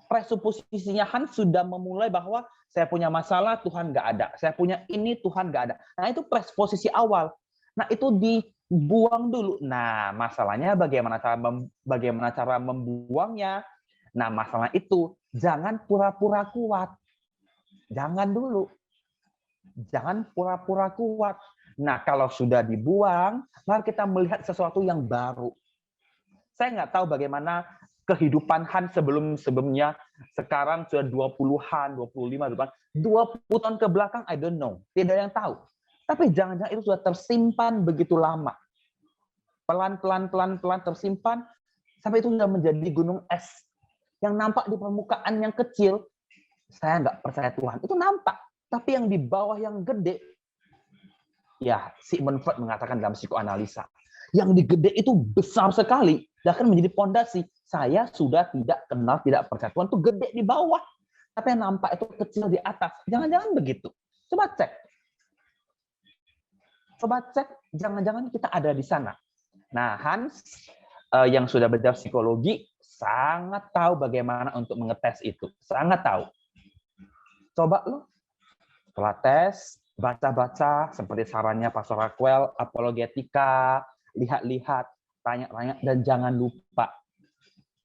Presuposisinya Hans sudah memulai bahwa saya punya masalah, Tuhan nggak ada. Saya punya ini, Tuhan nggak ada. Nah, itu presuposisi awal. Nah, itu dibuang dulu. Nah, masalahnya bagaimana cara membuangnya? Nah, masalah itu jangan pura-pura kuat. Jangan dulu. Jangan pura-pura kuat. Nah, kalau sudah dibuang, mari kita melihat sesuatu yang baru. Saya nggak tahu bagaimana kehidupan Hans sebelumnya. Sekarang sudah 20-an, 25, 20 tahun ke belakang, I don't know. Tidak ada yang tahu. Tapi jangan-jangan itu sudah tersimpan begitu lama. Pelan-pelan tersimpan, sampai itu sudah menjadi gunung es. Yang nampak di permukaan yang kecil, saya nggak percaya Tuhan. Itu nampak. Tapi yang di bawah yang gede, ya Sigmund Freud mengatakan dalam psikoanalisa, yang di gede itu besar sekali, dan akan menjadi pondasi. Saya sudah tidak kenal, tidak percaya Tuhan, itu gede di bawah. Tapi yang nampak itu kecil di atas. Jangan-jangan begitu. Coba cek, jangan-jangan kita ada di sana. Nah, Hans yang sudah belajar psikologi, sangat tahu bagaimana untuk mengetes itu. Sangat tahu. Coba lo, setelah tes, baca-baca, seperti sarannya Pastor Raquel, apologetika, lihat-lihat, tanya-tanya, dan jangan lupa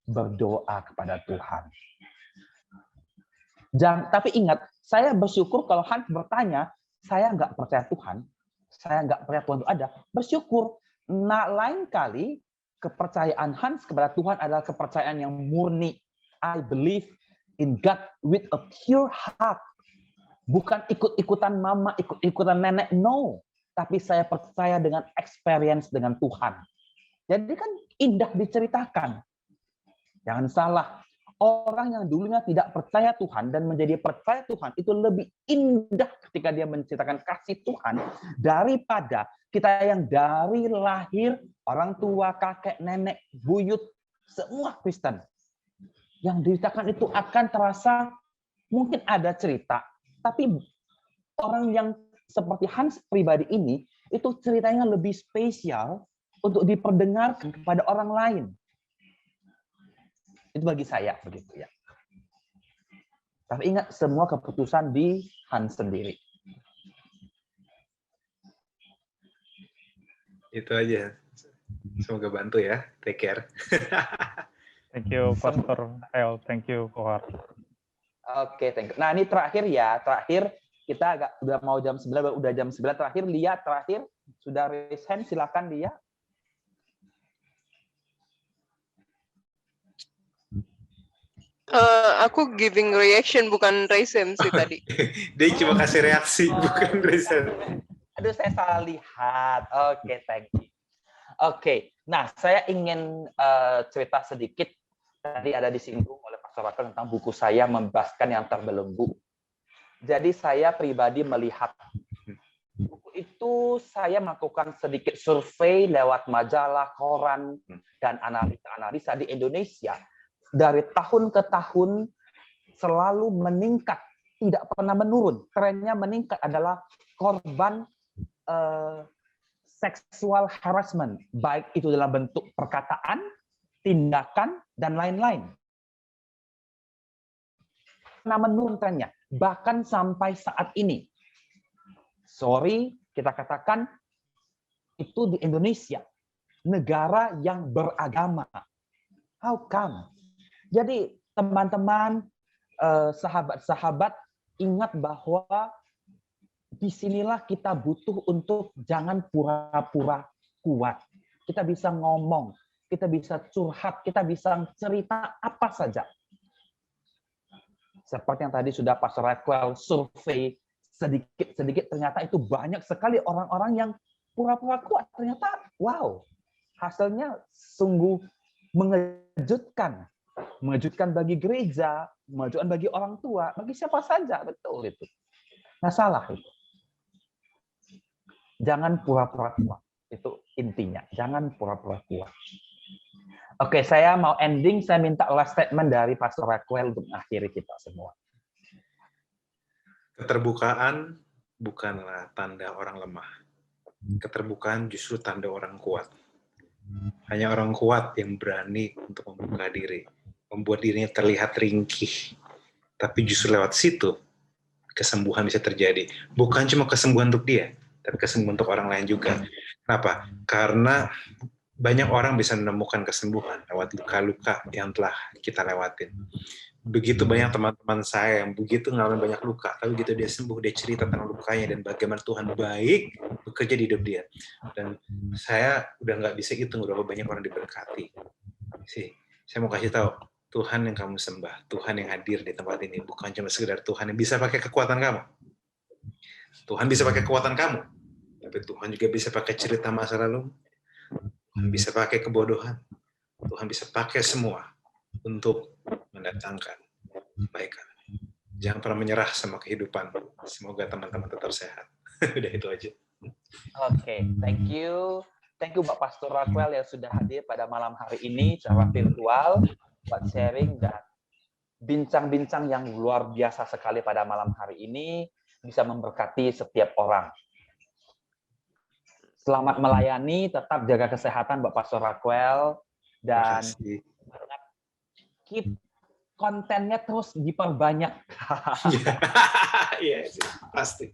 berdoa kepada Tuhan. Tapi ingat, saya bersyukur kalau Hans bertanya, saya nggak percaya Tuhan, saya nggak percaya Tuhan itu ada, bersyukur. Nah, lain kali, kepercayaan Hans kepada Tuhan adalah kepercayaan yang murni. I believe in God with a pure heart. Bukan ikut-ikutan mama, ikut-ikutan nenek, no. Tapi saya percaya dengan experience dengan Tuhan. Jadi kan indah diceritakan. Jangan salah. Orang yang dulunya tidak percaya Tuhan dan menjadi percaya Tuhan itu lebih indah ketika dia menceritakan kasih Tuhan daripada kita yang dari lahir, orang tua, kakek, nenek, buyut, semua Kristen. Yang diceritakan itu akan terasa, mungkin ada cerita, tapi orang yang seperti Hans pribadi ini, itu ceritanya lebih spesial untuk diperdengarkan kepada orang lain. Itu bagi saya, begitu ya. Tapi ingat, semua keputusan di Hans sendiri. Itu aja. Semoga bantu ya. Take care. Thank you, Pastor El. Thank you, Kohar. Oke, thank you. Nah, ini terakhir ya. Terakhir, kita udah mau jam 9, udah jam 9. Terakhir, Lia, sudah raise hand, silakan Lia. Aku giving reaction, bukan raise hand sih tadi. Dia cuma kasih reaksi, bukan raise hand. Aduh, saya salah lihat. Oke, thank you. Oke, nah saya ingin cerita sedikit. Tadi ada disinggung oleh Pastor Raquel tentang buku saya Membebaskan yang Terbelenggu. Jadi saya pribadi melihat buku itu, saya melakukan sedikit survei lewat majalah, koran, dan analisa-analisa di Indonesia. Dari tahun ke tahun selalu meningkat, tidak pernah menurun. Trennya meningkat adalah korban seksual harassment, baik itu dalam bentuk perkataan, tindakan, dan lain-lain. Nah, menurun trennya, bahkan sampai saat ini. Sorry, kita katakan itu di Indonesia, negara yang beragama. How come? Jadi, teman-teman, sahabat-sahabat, ingat bahwa disinilah kita butuh untuk jangan pura-pura kuat. Kita bisa ngomong, kita bisa curhat, kita bisa cerita apa saja. Seperti yang tadi sudah Pastor Raquel survei sedikit-sedikit, ternyata itu banyak sekali orang-orang yang pura-pura kuat. Ternyata, wow, hasilnya sungguh mengejutkan. Mengejutkan bagi gereja, mengejutkan bagi orang tua, bagi siapa saja, betul itu. Nggak salah itu. Jangan pura-pura kuat. Itu intinya, jangan pura-pura kuat. Oke, saya mau ending, saya minta last statement dari Pastor Raquel untuk mengakhiri kita semua. Keterbukaan bukanlah tanda orang lemah. Keterbukaan justru tanda orang kuat. Hanya orang kuat yang berani untuk membuka diri, membuat dirinya terlihat ringkih. Tapi justru lewat situ, kesembuhan bisa terjadi. Bukan cuma kesembuhan untuk dia, tapi kesembuhan untuk orang lain juga. Kenapa? Karena banyak orang bisa menemukan kesembuhan lewat luka-luka yang telah kita lewatin. Begitu banyak teman-teman saya yang begitu ngalamin banyak luka, tapi begitu dia sembuh, dia cerita tentang lukanya dan bagaimana Tuhan baik bekerja di hidup dia. Dan saya udah nggak bisa hitung berapa banyak orang diberkati. Saya mau kasih tahu, Tuhan yang kamu sembah, Tuhan yang hadir di tempat ini, bukan cuma sekedar Tuhan yang bisa pakai kekuatan kamu. Tuhan bisa pakai kekuatan kamu, tapi Tuhan juga bisa pakai cerita masa lalu. Tuhan bisa pakai kebodohan. Tuhan bisa pakai semua untuk mendatangkan kebaikan. Jangan pernah menyerah sama kehidupan. Semoga teman-teman tetap sehat. Udah itu aja. Oke, thank you. Thank you Pak Pastor Raquel yang sudah hadir pada malam hari ini secara virtual, buat sharing dan bincang-bincang yang luar biasa sekali pada malam hari ini, bisa memberkati setiap orang. Selamat melayani, tetap jaga kesehatan Mbak Pastor Raquel, dan keep kontennya terus diperbanyak. Iya, pasti.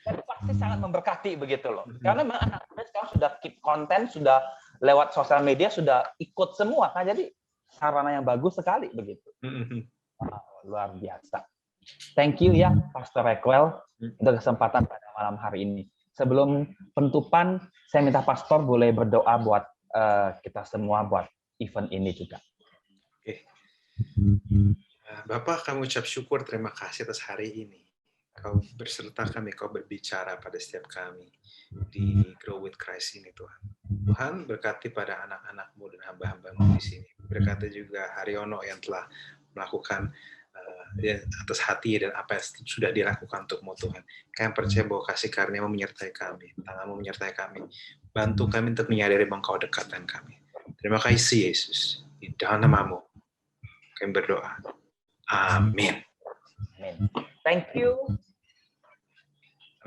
Dan pasti sangat memberkati begitu loh. Karena memang anak muda sekarang sudah keep konten, sudah lewat sosial media, sudah ikut semua kan. Jadi sarana yang bagus sekali begitu. Wow, luar biasa. Thank you ya Pastor Raquel untuk kesempatan pada malam hari ini. Sebelum penutupan, saya minta Pastor boleh berdoa buat kita semua buat event ini juga. Oke. Bapak, kami ucap syukur, terima kasih atas hari ini. Kau berserta kami, kau berbicara pada setiap kami di Grow with Christ ini, Tuhan. Tuhan berkati pada anak-anak-Mu dan hamba-hamba-Mu di sini. Berkati juga Haryono yang telah melakukan atas hati dan apa yang sudah dilakukan untuk-Mu, Tuhan. Kami percaya bahwa kasih karunia-Mu menyertai kami, tangan-Mu menyertai kami. Bantu kami untuk menyadari bahwa Engkau dekat dengan kami. Terima kasih Yesus. Di dalam nama-Mu kami berdoa. Amin. Amin. Thank you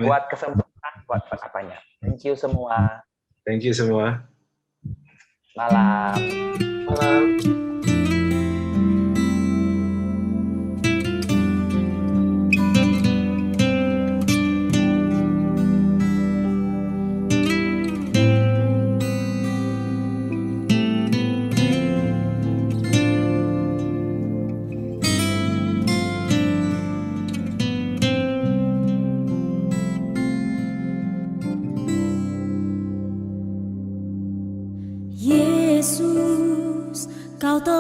buat kesempatan, buat apanya. Thank you semua. Thank you semua. Malam. Malam. Yesus, Kau telah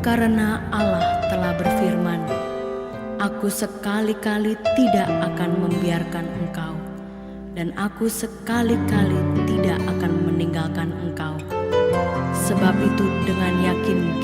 Karena Allah telah berfirman, Aku sekali-kali tidak akan membiarkan engkau, dan Aku sekali-kali tidak akan meninggalkan engkau. Sebab itu dengan yakin